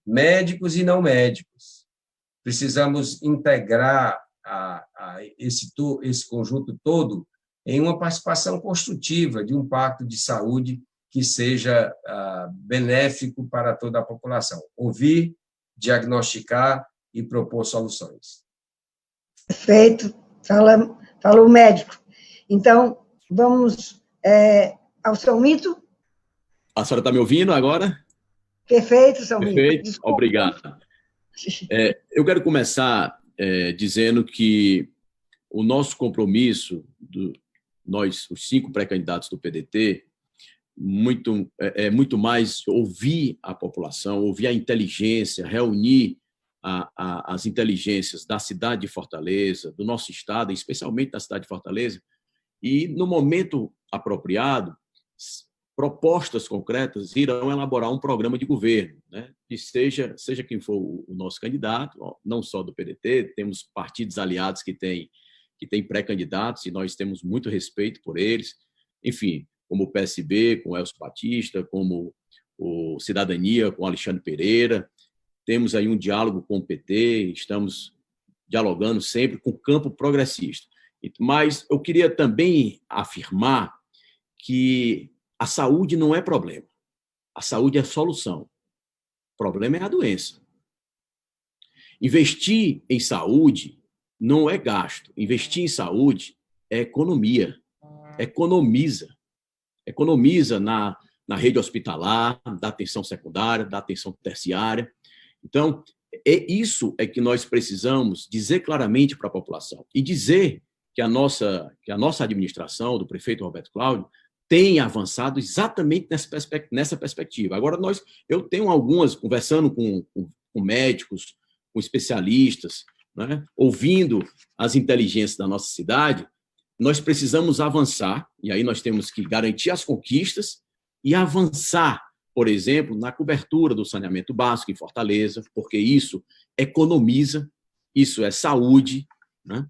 médicos e não médicos. Precisamos integrar esse conjunto todo em uma participação construtiva de um pacto de saúde que seja benéfico para toda a população. Ouvir, diagnosticar e propor soluções. Perfeito. Fala o médico. Então, vamos ao Salmito. A senhora está me ouvindo agora? Perfeito, Salmito. Perfeito, Desculpa. obrigado. Eu quero começar dizendo que o nosso compromisso nós, os 5 pré-candidatos do PDT, muito mais ouvir a população, ouvir a inteligência, reunir as inteligências da cidade de Fortaleza, do nosso estado, especialmente da cidade de Fortaleza, e, no momento apropriado, propostas concretas irão elaborar um programa de governo, né? E seja quem for o nosso candidato, não só do PDT, temos partidos aliados que têm pré-candidatos e nós temos muito respeito por eles, enfim, como o PSB, com o Elcio Batista, como o Cidadania, com o Alexandre Pereira. Temos aí um diálogo com o PT, estamos dialogando sempre com o campo progressista. Mas eu queria também afirmar que a saúde não é problema. A saúde é solução. O problema é a doença. Investir em saúde não é gasto. Investir em saúde é economia. Economiza na rede hospitalar, da atenção secundária, da atenção terciária. Então, isso é que nós precisamos dizer claramente para a população e dizer que a nossa administração, do prefeito Roberto Cláudio, tem avançado exatamente nessa perspectiva. Agora, eu tenho algumas, conversando com médicos, com especialistas, né, ouvindo as inteligências da nossa cidade, nós precisamos avançar, e aí nós temos que garantir as conquistas e avançar, por exemplo, na cobertura do saneamento básico em Fortaleza, porque isso economiza, isso é saúde, né?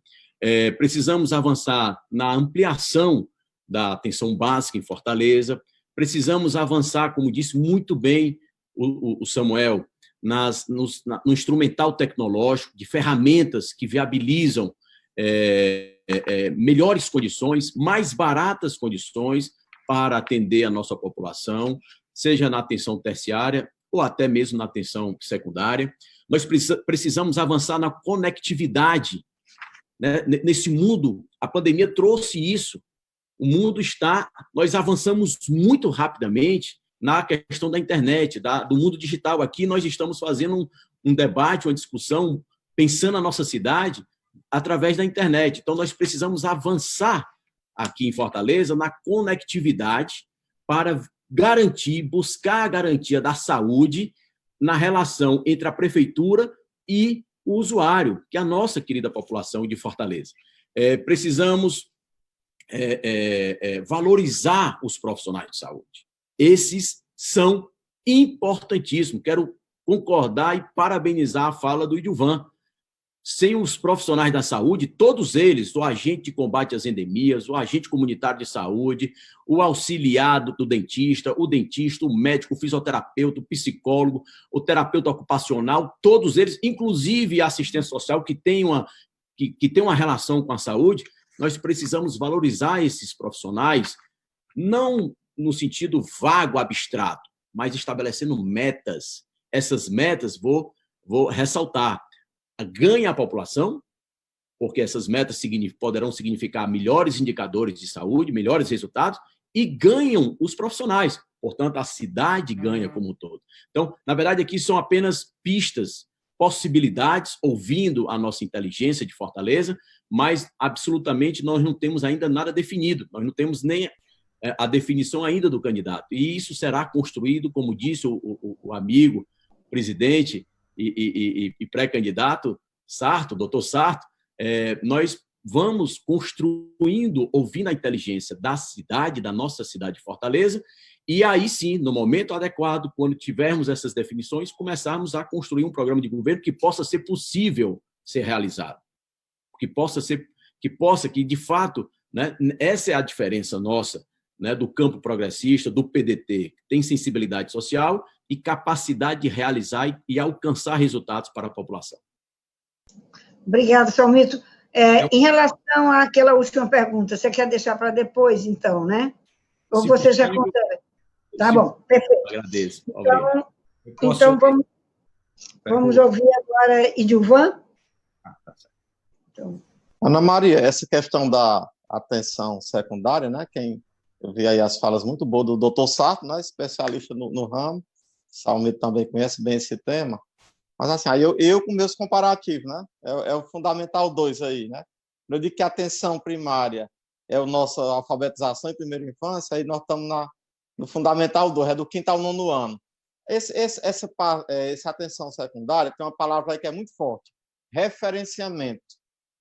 Precisamos avançar na ampliação da atenção básica em Fortaleza, precisamos avançar, como disse muito bem o Samuel, no instrumental tecnológico, de ferramentas que viabilizam melhores condições, mais baratas condições para atender a nossa população, seja na atenção terciária ou até mesmo na atenção secundária. Nós precisamos avançar na conectividade, né? Nesse mundo, a pandemia trouxe isso. O mundo nós avançamos muito rapidamente na questão da internet, do mundo digital. Aqui nós estamos fazendo um debate, uma discussão, pensando a nossa cidade através da internet. Então, nós precisamos avançar aqui em Fortaleza na conectividade para buscar a garantia da saúde na relação entre a prefeitura e o usuário, que é a nossa querida população de Fortaleza. Precisamos valorizar os profissionais de saúde. Esses são importantíssimos. Quero concordar e parabenizar a fala do Idilvan. Sem os profissionais da saúde, todos eles, o agente de combate às endemias, o agente comunitário de saúde, o auxiliado do dentista, o médico, o fisioterapeuta, o psicólogo, o terapeuta ocupacional, todos eles, inclusive a assistência social, que tem uma relação com a saúde, nós precisamos valorizar esses profissionais, não no sentido vago, abstrato, mas estabelecendo metas. Essas metas, vou ressaltar, ganha a população, porque essas metas poderão significar melhores indicadores de saúde, melhores resultados, e ganham os profissionais. Portanto, a cidade ganha como um todo. Então, na verdade, aqui são apenas pistas, possibilidades, ouvindo a nossa inteligência de Fortaleza, mas absolutamente nós não temos ainda nada definido, nós não temos nem a definição ainda do candidato. E isso será construído, como disse o amigo presidente e pré-candidato Sarto, doutor Sarto, nós vamos construindo, ouvindo a inteligência da cidade, da nossa cidade de Fortaleza, e aí sim, no momento adequado, quando tivermos essas definições, começarmos a construir um programa de governo que possa ser possível ser realizado, que de fato, né, essa é a diferença nossa, né, do campo progressista, do PDT, que tem sensibilidade social e capacidade de realizar e alcançar resultados para a população. Obrigada, Salmito. Em relação àquela última pergunta, você quer deixar para depois, então, né? Ou você já conta? Tá bom, perfeito. Agradeço. Então vamos ouvir agora Idilvan. Então. Ana Maria, essa questão da atenção secundária, né? Eu vi aí as falas muito boas do doutor Sarto, né, especialista no ramo. Salmito também conhece bem esse tema. Mas, assim, aí eu com meus comparativos, né? É o Fundamental 2 aí, né? Eu digo que a atenção primária é a nossa alfabetização em primeira infância, aí nós estamos no Fundamental 2, é do 5º ao 9º ano. Essa atenção secundária tem uma palavra aí que é muito forte, referenciamento.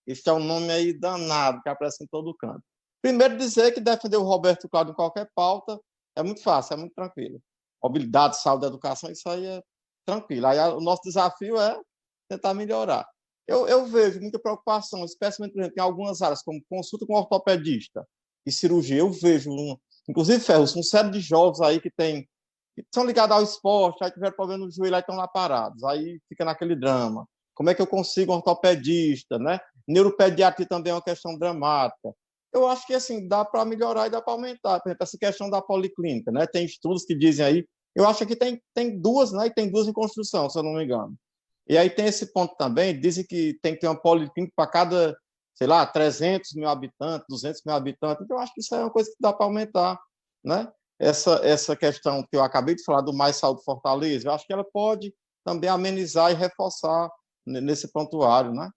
Isso é um nome aí danado, que aparece em todo canto. Primeiro, dizer que defender o Roberto Cláudio em qualquer pauta é muito fácil, é muito tranquilo. Mobilidade, saúde, educação, isso aí é tranquilo. Aí o nosso desafio é tentar melhorar. Eu vejo muita preocupação, especialmente, por exemplo, em algumas áreas, como consulta com ortopedista e cirurgia. Eu vejo, inclusive, Ferrus, uma série de jovens aí que são ligados ao esporte, aí tiveram problema no joelho, aí estão lá parados. Aí fica naquele drama. Como é que eu consigo um ortopedista, né? Neuropediatria também é uma questão dramática. Eu acho que, assim, dá para melhorar e dá para aumentar. Por exemplo, essa questão da policlínica, né? Tem estudos que dizem aí, eu acho que tem duas, né? E tem duas em construção, se eu não me engano. E aí tem esse ponto também, dizem que tem que ter uma policlínica para cada, sei lá, 300 mil habitantes, 200 mil habitantes. Então, eu acho que isso é uma coisa que dá para aumentar, né? Essa questão que eu acabei de falar do Mais Saúde Fortaleza, eu acho que ela pode também amenizar e reforçar nesse prontuário, né?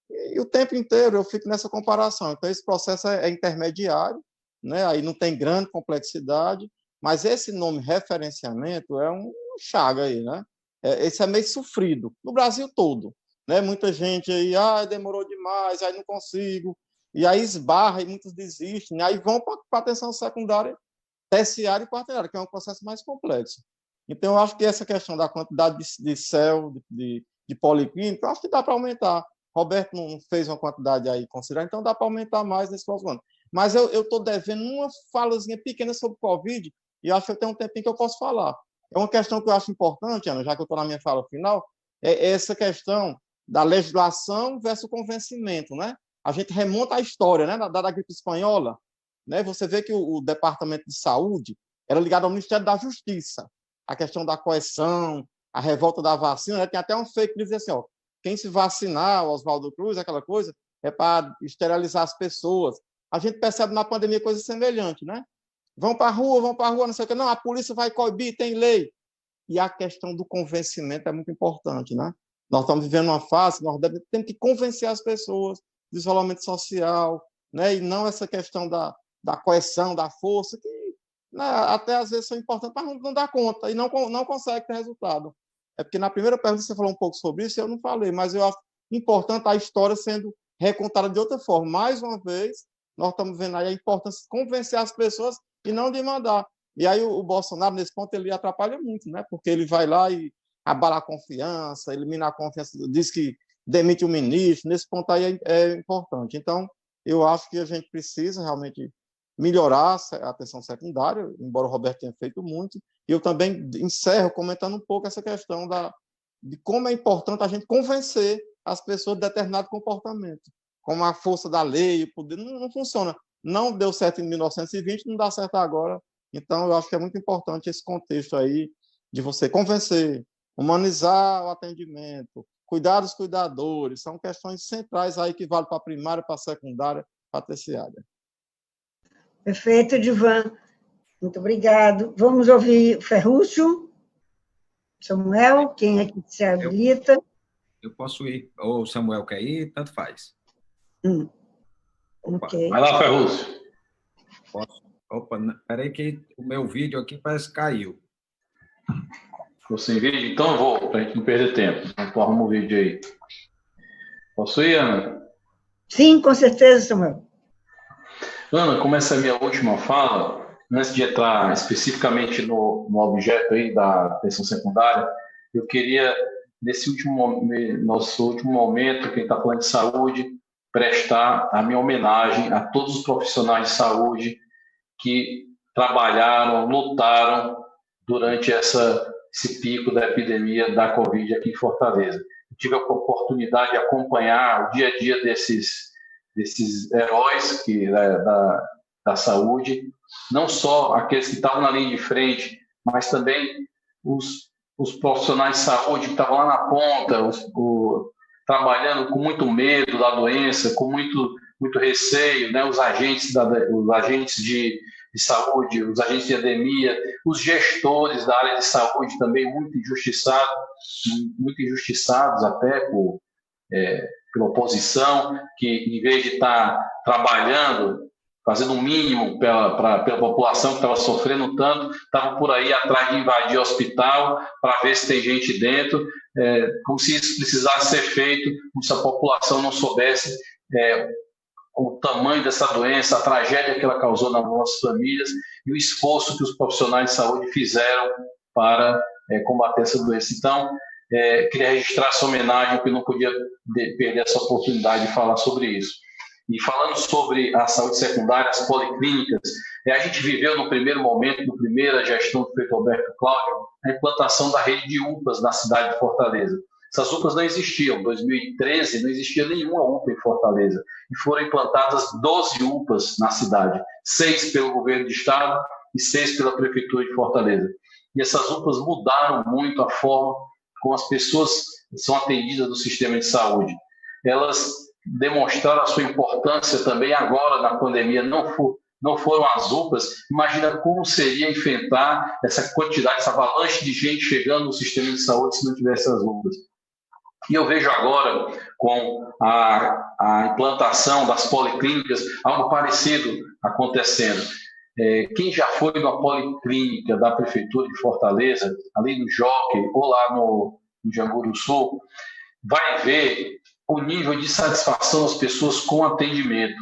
E o tempo inteiro eu fico nessa comparação. Então, esse processo é intermediário, né? Aí não tem grande complexidade, mas esse nome referenciamento é um chaga aí, né? Esse é meio sofrido, no Brasil todo, né? Muita gente aí, demorou demais, aí não consigo, e aí esbarra e muitos desistem, aí vão para a atenção secundária, terciária e quarterária, que é um processo mais complexo. Então, eu acho que essa questão da quantidade de CEL, de policlínica, eu acho que dá para aumentar. Roberto não fez uma quantidade aí considerável, então dá para aumentar mais nesse próximo ano. Mas eu estou devendo uma falazinha pequena sobre o Covid, e acho que eu tenho um tempinho que eu posso falar. É uma questão que eu acho importante, Ana, já que eu estou na minha fala final, é essa questão da legislação versus convencimento, né? A gente remonta à história, né, da gripe espanhola, né? Você vê que o Departamento de Saúde era ligado ao Ministério da Justiça, a questão da coerção, a revolta da vacina, né? Tem até um fake news assim, ó, quem se vacinar, o Oswaldo Cruz, aquela coisa, é para esterilizar as pessoas. A gente percebe na pandemia coisa semelhante, né? Vão para a rua, não sei o que. Não, a polícia vai coibir, tem lei. E a questão do convencimento é muito importante, né? Nós estamos vivendo uma fase, nós temos que convencer as pessoas do isolamento social, né? E não essa questão da coerção, da força, que, né, até às vezes são importantes, mas não dá conta e não consegue ter resultado. É porque na primeira pergunta você falou um pouco sobre isso, eu não falei, mas eu acho importante a história sendo recontada de outra forma. Mais uma vez, nós estamos vendo aí a importância de convencer as pessoas e não de mandar. E aí o Bolsonaro, nesse ponto, ele atrapalha muito, né? Porque ele vai lá e abala a confiança, elimina a confiança, diz que demite o ministro. Nesse ponto aí é importante. Então, eu acho que a gente precisa realmente melhorar a atenção secundária, embora o Roberto tenha feito muito. E eu também encerro comentando um pouco essa questão de como é importante a gente convencer as pessoas de determinado comportamento. Como a força da lei, o poder, não funciona. Não deu certo em 1920, não dá certo agora. Então, eu acho que é muito importante esse contexto aí de você convencer, humanizar o atendimento, cuidar dos cuidadores, são questões centrais aí que valem para a primária, para a secundária, para a terciária. Perfeito, Edivan. Muito obrigado. Vamos ouvir Ferrúcio. Samuel, quem é que se habilita? Eu posso ir. Ou o Samuel quer ir, tanto faz. Ok. Vai lá, Ferrúcio. Posso? Opa, peraí que o meu vídeo aqui parece que caiu. Ficou sem vídeo? Então eu vou, para a gente não perder tempo. Então arruma o vídeo aí. Posso ir, Ana? Sim, com certeza, Samuel. Ana, como essa é a minha última fala, antes de entrar especificamente no objeto aí da atenção secundária, eu queria, nosso último momento, que a gente está falando de saúde, prestar a minha homenagem a todos os profissionais de saúde que trabalharam, lutaram durante esse pico da epidemia da Covid aqui em Fortaleza. Eu tive a oportunidade de acompanhar o dia a dia desses heróis da saúde, não só aqueles que estavam na linha de frente, mas também os profissionais de saúde que estavam lá na ponta, trabalhando com muito medo da doença, com muito receio, né? Os agentes de saúde, os agentes de endemia, os gestores da área de saúde também muito injustiçados até pela oposição, que em vez de estar trabalhando fazendo o mínimo pela população que estava sofrendo tanto, estavam por aí atrás de invadir o hospital para ver se tem gente dentro, como se isso precisasse ser feito, como se a população não soubesse o tamanho dessa doença, a tragédia que ela causou nas nossas famílias e o esforço que os profissionais de saúde fizeram para combater essa doença. Então, queria registrar essa homenagem, porque não podia perder essa oportunidade de falar sobre isso. E falando sobre a saúde secundária, as policlínicas, a gente viveu no primeiro momento, na primeira gestão do prefeito Alberto Cláudio, a implantação da rede de UPAs na cidade de Fortaleza. Essas UPAs não existiam. Em 2013, não existia nenhuma UPA em Fortaleza. E foram implantadas 12 UPAs na cidade, 6 pelo governo do estado e 6 pela prefeitura de Fortaleza. E essas UPAs mudaram muito a forma como as pessoas são atendidas no sistema de saúde. Elas demonstraram a sua importância também agora na pandemia. Não foram as UPAs. Imagina como seria enfrentar essa quantidade, essa avalanche de gente chegando no sistema de saúde se não tivesse as UPAs. E eu vejo agora, com a implantação das policlínicas, algo parecido acontecendo. Quem já foi numa policlínica da Prefeitura de Fortaleza, ali no Jockey ou lá no Janguru Sul, vai ver o nível de satisfação das pessoas com atendimento,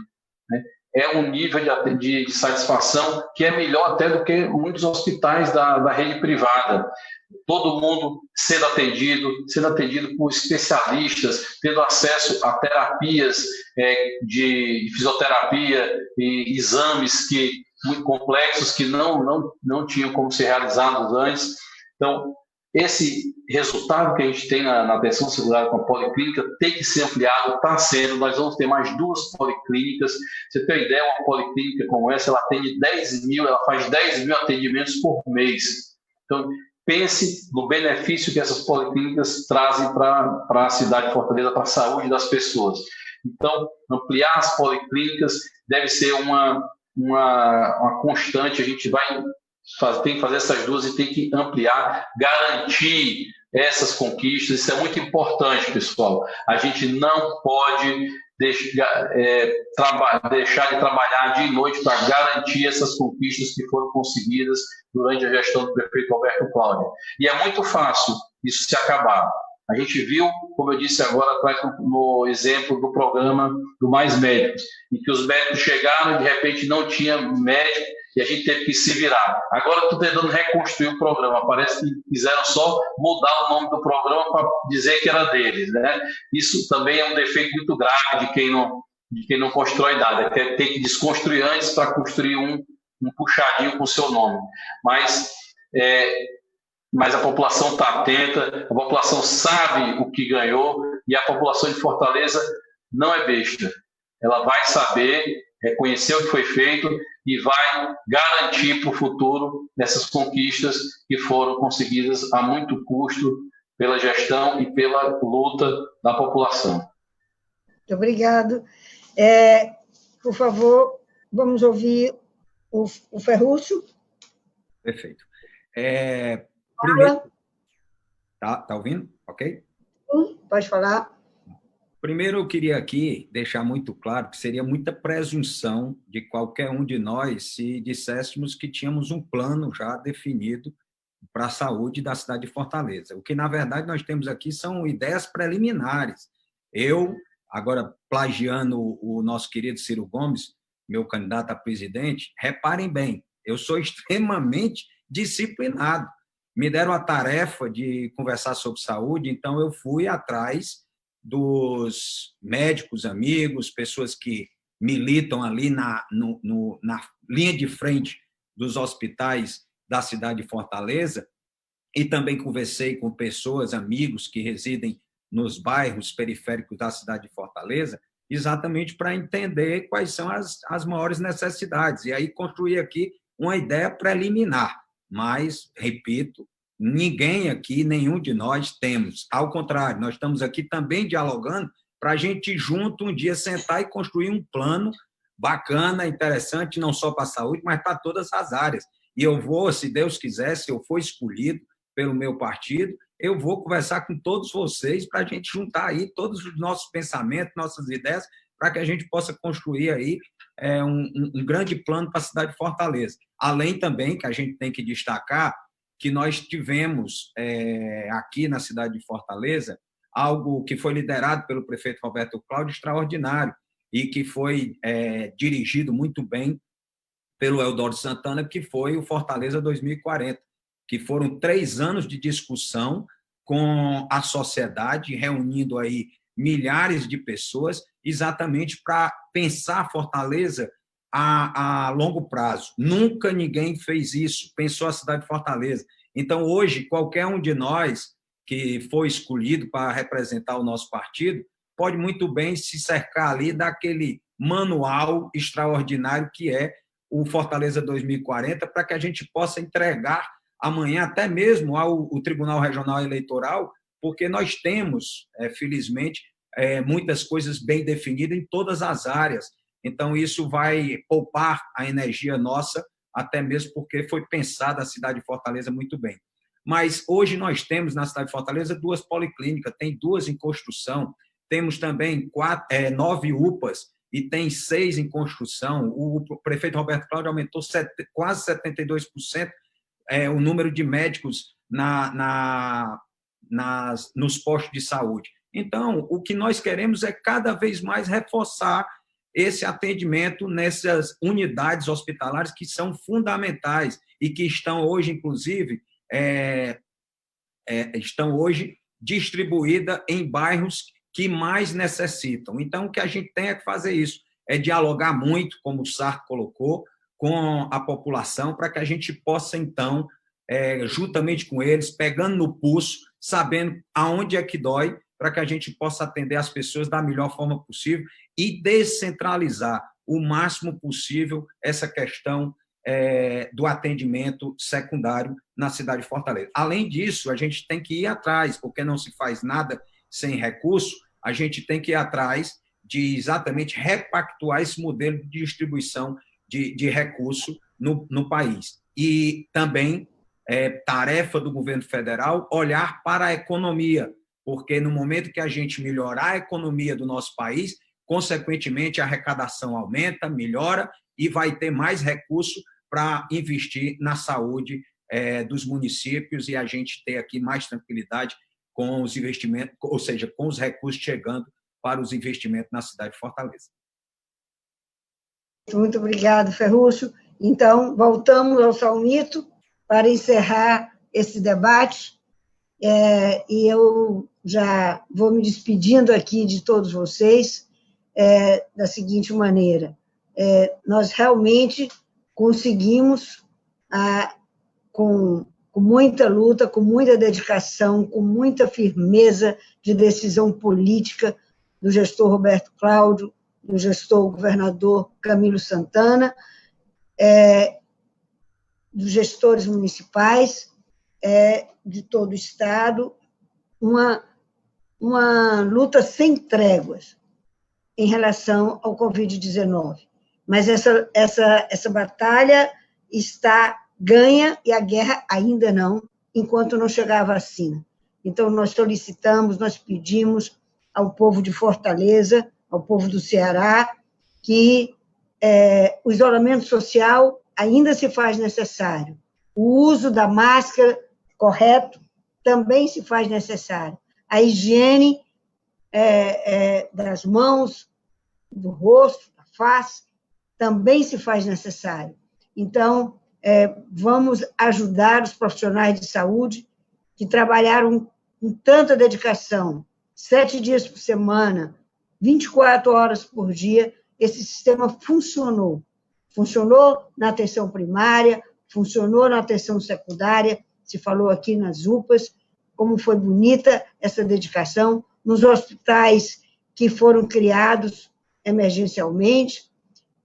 né? É um nível de satisfação que é melhor até do que muitos hospitais da rede privada. Todo mundo sendo atendido por especialistas, tendo acesso a terapias de fisioterapia e exames muito complexos que não tinham como ser realizados antes. Então, esse resultado que a gente tem na atenção secundária com a policlínica tem que ser ampliado, está sendo. Nós vamos ter mais 2 policlínicas. Você tem uma ideia, uma policlínica como essa, ela atende 10 mil, ela faz 10 mil atendimentos por mês. Então, pense no benefício que essas policlínicas trazem para a cidade de Fortaleza, para a saúde das pessoas. Então, ampliar as policlínicas deve ser uma constante. A gente tem que fazer essas 2 e tem que ampliar, garantir essas conquistas. Isso é muito importante, pessoal. A gente não pode deixar de trabalhar dia e noite para garantir essas conquistas que foram conseguidas durante a gestão do prefeito Alberto Cláudio. E é muito fácil isso se acabar. A gente viu, como eu disse agora atrás, no exemplo do programa do Mais Médicos, em que os médicos chegaram e de repente não tinha médico e a gente teve que se virar. Agora estou tentando reconstruir o programa. Parece que quiseram só mudar o nome do programa para dizer que era deles, né? Isso também é um defeito muito grave de quem não constrói nada. Tem que desconstruir antes para construir um puxadinho com o seu nome. Mas a população está atenta, a população sabe o que ganhou e a população de Fortaleza não é besta. Ela vai saber reconhecer o que foi feito e vai garantir para o futuro essas conquistas que foram conseguidas a muito custo pela gestão e pela luta da população. Muito obrigado. Por favor, vamos ouvir o Ferruccio. Perfeito. Primeiro... Tá ouvindo? Ok? Pode falar. Primeiro, eu queria aqui deixar muito claro que seria muita presunção de qualquer um de nós se disséssemos que tínhamos um plano já definido para a saúde da cidade de Fortaleza. O que, na verdade, nós temos aqui são ideias preliminares. Eu, agora plagiando o nosso querido Ciro Gomes, meu candidato a presidente, reparem bem, eu sou extremamente disciplinado. Me deram a tarefa de conversar sobre saúde, então eu fui atrás dos médicos, amigos, pessoas que militam ali na linha de frente dos hospitais da cidade de Fortaleza, e também conversei com pessoas, amigos que residem nos bairros periféricos da cidade de Fortaleza, exatamente para entender quais são as maiores necessidades. E aí construir aqui uma ideia preliminar. Mas, repito, ninguém aqui, nenhum de nós temos. Ao contrário, nós estamos aqui também dialogando para a gente junto um dia sentar e construir um plano bacana, interessante, não só para a saúde, mas para todas as áreas. E eu vou, se Deus quiser, se eu for escolhido pelo meu partido, eu vou conversar com todos vocês para a gente juntar aí todos os nossos pensamentos, nossas ideias, para que a gente possa construir aí um grande plano para a cidade de Fortaleza. Além também que a gente tem que destacar que nós tivemos aqui na cidade de Fortaleza algo que foi liderado pelo prefeito Roberto Cláudio extraordinário e que foi dirigido muito bem pelo Eudoro Santana, que foi o Fortaleza 2040, que foram 3 anos de discussão com a sociedade, reunindo aí milhares de pessoas, exatamente para pensar Fortaleza a longo prazo. Nunca ninguém fez isso, pensou a cidade de Fortaleza. Então, hoje, qualquer um de nós que for escolhido para representar o nosso partido, pode muito bem se cercar ali daquele manual extraordinário que é o Fortaleza 2040, para que a gente possa entregar amanhã até mesmo ao Tribunal Regional Eleitoral, porque nós temos, felizmente, muitas coisas bem definidas em todas as áreas. Então, isso vai poupar a energia nossa, até mesmo porque foi pensada a cidade de Fortaleza muito bem. Mas hoje nós temos na cidade de Fortaleza 2 policlínicas, tem 2 em construção, temos também 9 UPAs e tem 6 em construção. O prefeito Roberto Cláudio aumentou quase 72% o número de médicos nos postos de saúde. Então, o que nós queremos é cada vez mais reforçar esse atendimento nessas unidades hospitalares que são fundamentais e que estão hoje, inclusive, estão hoje distribuídas em bairros que mais necessitam. Então, o que a gente tem que fazer isso, é dialogar muito, como o Sarto colocou, com a população, para que a gente possa, então, juntamente com eles, pegando no pulso, sabendo aonde é que dói, para que a gente possa atender as pessoas da melhor forma possível e descentralizar o máximo possível essa questão do atendimento secundário na cidade de Fortaleza. Além disso, a gente tem que ir atrás, porque não se faz nada sem recurso, a gente tem que ir atrás de exatamente repactuar esse modelo de distribuição de recurso no país. E também tarefa do governo federal olhar para a economia, porque no momento que a gente melhorar a economia do nosso país, consequentemente a arrecadação aumenta, melhora e vai ter mais recurso para investir na saúde dos municípios e a gente ter aqui mais tranquilidade com os investimentos, ou seja, com os recursos chegando para os investimentos na cidade de Fortaleza. Muito obrigado, Ferrúcio. Então, voltamos ao Salmito para encerrar esse debate. E eu já vou me despedindo aqui de todos vocês da seguinte maneira. Nós realmente conseguimos, com muita luta, com muita dedicação, com muita firmeza de decisão política do gestor Roberto Cláudio, do gestor governador Camilo Santana, dos gestores municipais, de todo o Estado, uma luta sem tréguas em relação ao Covid-19. Mas essa batalha está ganha e a guerra ainda não, enquanto não chegar a vacina. Então, nós solicitamos, nós pedimos ao povo de Fortaleza, ao povo do Ceará, que o isolamento social ainda se faz necessário. O uso da máscara correto também se faz necessário. A higiene das mãos, do rosto, da face, também se faz necessário. Então, vamos ajudar os profissionais de saúde que trabalharam com tanta dedicação, 7 dias por semana, 24 horas por dia. Esse sistema funcionou. Funcionou na atenção primária, funcionou na atenção secundária, se falou aqui nas UPAs, como foi bonita essa dedicação, nos hospitais que foram criados emergencialmente,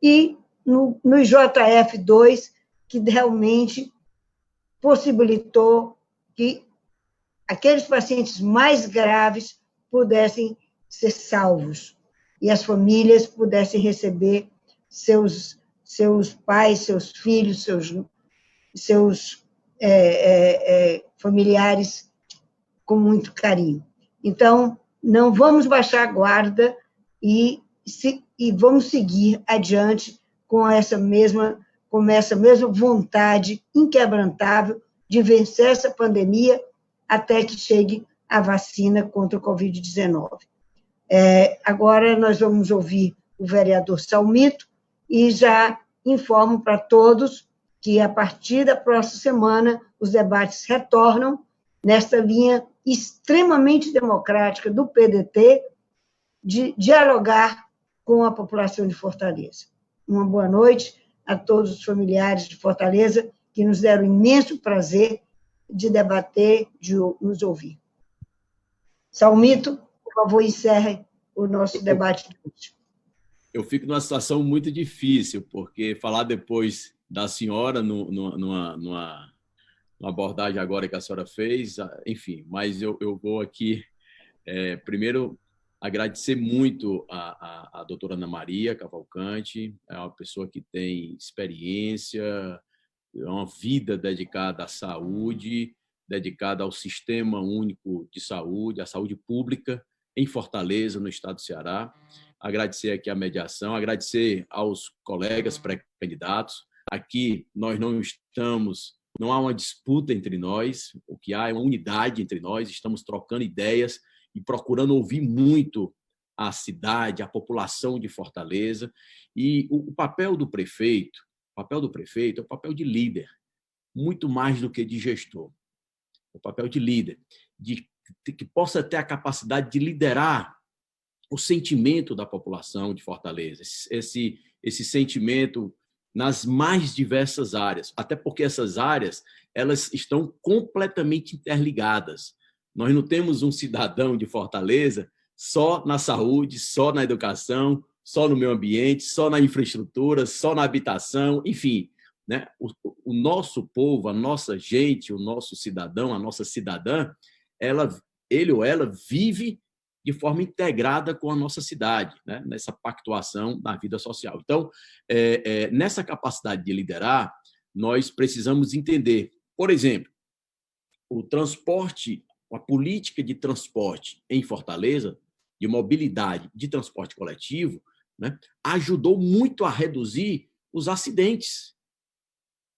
e no IJF-2, que realmente possibilitou que aqueles pacientes mais graves pudessem ser salvos e as famílias pudessem receber seus pais, seus filhos, seus familiares com muito carinho. Então, não vamos baixar a guarda e e vamos seguir adiante com essa mesma vontade inquebrantável de vencer essa pandemia até que chegue a vacina contra o Covid-19. Agora nós vamos ouvir o vereador Salmito e já informo para todos que, a partir da próxima semana, os debates retornam nesta linha extremamente democrática do PDT de dialogar com a população de Fortaleza. Uma boa noite a todos os familiares de Fortaleza que nos deram imenso prazer de debater, de nos ouvir. Salmito, por favor, encerre o nosso debate de hoje. Eu fico numa situação muito difícil, porque falar depois da senhora numa abordagem agora que a senhora fez, enfim, mas eu vou aqui, primeiro, agradecer muito a doutora Ana Maria Cavalcante, é uma pessoa que tem experiência, uma vida dedicada à saúde, dedicada ao Sistema Único de Saúde, à saúde pública, em Fortaleza, no estado do Ceará. Agradecer aqui a mediação, agradecer aos colegas pré-candidatos. Aqui nós não há uma disputa entre nós, o que há é uma unidade entre nós, estamos trocando ideias e procurando ouvir muito a cidade, a população de Fortaleza. E o papel do prefeito é o papel de líder, muito mais do que de gestor. O papel de líder, que possa ter a capacidade de liderar o sentimento da população de Fortaleza, esse sentimento nas mais diversas áreas, até porque essas áreas elas estão completamente interligadas. Nós não temos um cidadão de Fortaleza só na saúde, só na educação, só no meio ambiente, só na infraestrutura, só na habitação, enfim, né? O nosso povo, a nossa gente, o nosso cidadão, a nossa cidadã, ele ou ela vive de forma integrada com a nossa cidade, né? Nessa pactuação na vida social. Então, nessa capacidade de liderar, nós precisamos entender, por exemplo, o transporte, a política de transporte em Fortaleza, de mobilidade, de transporte coletivo, né, ajudou muito a reduzir os acidentes.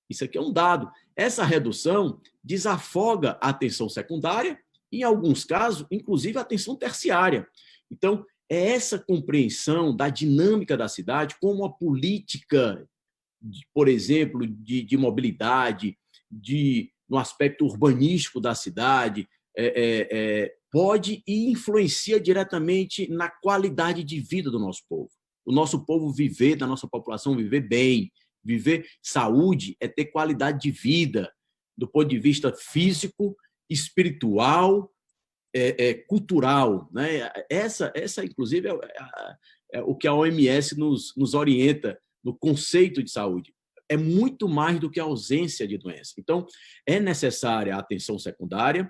Isso aqui é um dado. Essa redução desafoga a atenção secundária e, em alguns casos, inclusive a atenção terciária. Então, é essa compreensão da dinâmica da cidade como uma política, por exemplo, de mobilidade, no aspecto urbanístico da cidade, pode e influencia diretamente na qualidade de vida do nosso povo. O nosso povo viver, da nossa população viver bem, viver saúde é ter qualidade de vida, do ponto de vista físico, espiritual, cultural, né? Essa inclusive, é o que a OMS nos orienta no conceito de saúde. É muito mais do que a ausência de doença. Então, é necessária a atenção secundária,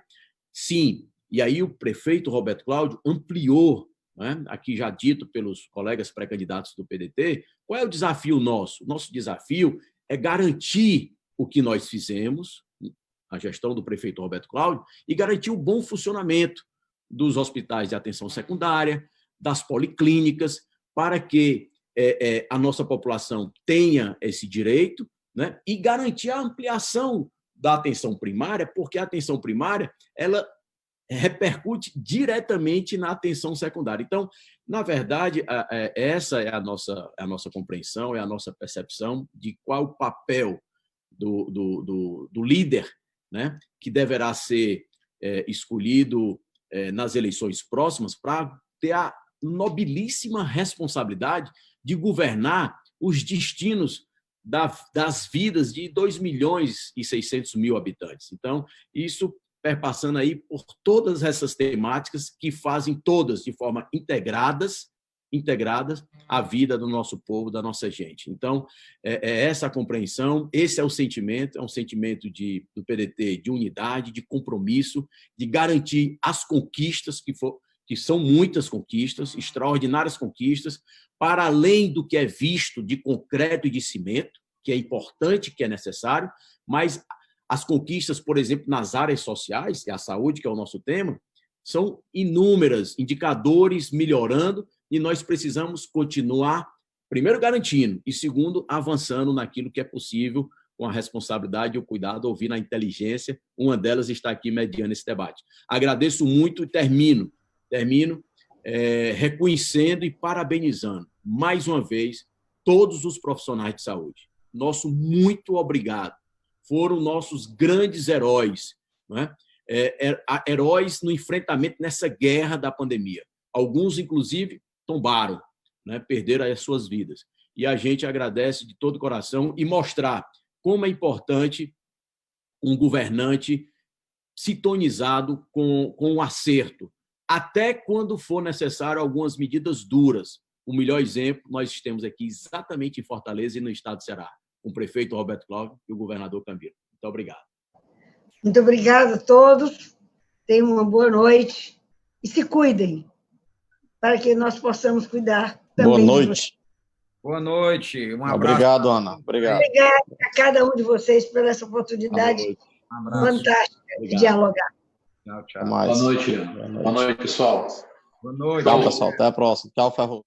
sim. E aí o prefeito Roberto Cláudio ampliou, né, aqui já dito pelos colegas pré-candidatos do PDT, qual é o desafio nosso? O nosso desafio é garantir o que nós fizemos, a gestão do prefeito Roberto Cláudio, e garantir o bom funcionamento dos hospitais de atenção secundária, das policlínicas, para que a nossa população tenha esse direito, né, e garantir a ampliação da atenção primária, porque a atenção primária ela repercute diretamente na atenção secundária. Então, na verdade, essa é a nossa compreensão, é a nossa percepção de qual o papel do líder, né, que deverá ser escolhido nas eleições próximas para ter a nobilíssima responsabilidade de governar os destinos das vidas de 2.600.000 habitantes. Então, isso perpassando aí por todas essas temáticas que fazem todas de forma integradas a vida do nosso povo, da nossa gente. Então, essa a compreensão, esse é o sentimento, é um sentimento do PDT de unidade, de compromisso, de garantir as conquistas, que são muitas conquistas, extraordinárias conquistas, para além do que é visto de concreto e de cimento, que é importante, que é necessário, mas as conquistas, por exemplo, nas áreas sociais, e a saúde, que é o nosso tema, são inúmeras, indicadores melhorando, e nós precisamos continuar, primeiro, garantindo, e segundo, avançando naquilo que é possível, com a responsabilidade e o cuidado, ouvir a inteligência. Uma delas está aqui mediando esse debate. Agradeço muito e termino reconhecendo e parabenizando, mais uma vez, todos os profissionais de saúde. Nosso muito obrigado. Foram nossos grandes heróis, não é? Heróis no enfrentamento nessa guerra da pandemia. Alguns, inclusive, tombaram, né? Perderam as suas vidas. E a gente agradece de todo o coração e mostrar como é importante um governante sintonizado com o acerto, até quando for necessário algumas medidas duras. O melhor exemplo nós temos aqui exatamente em Fortaleza e no estado do Ceará, com o prefeito Roberto Cláudio e o governador Camilo. Muito obrigado. Muito obrigada a todos. Tenham uma boa noite e se cuidem, para que nós possamos cuidar também. Boa noite. Boa noite. Um abraço. Obrigado, Ana. Obrigado. Obrigada a cada um de vocês por essa oportunidade fantástica de dialogar. Tchau, tchau. Até mais. Boa noite, pessoal. Boa noite. Tchau, pessoal. Até a próxima. Tchau, Ferro.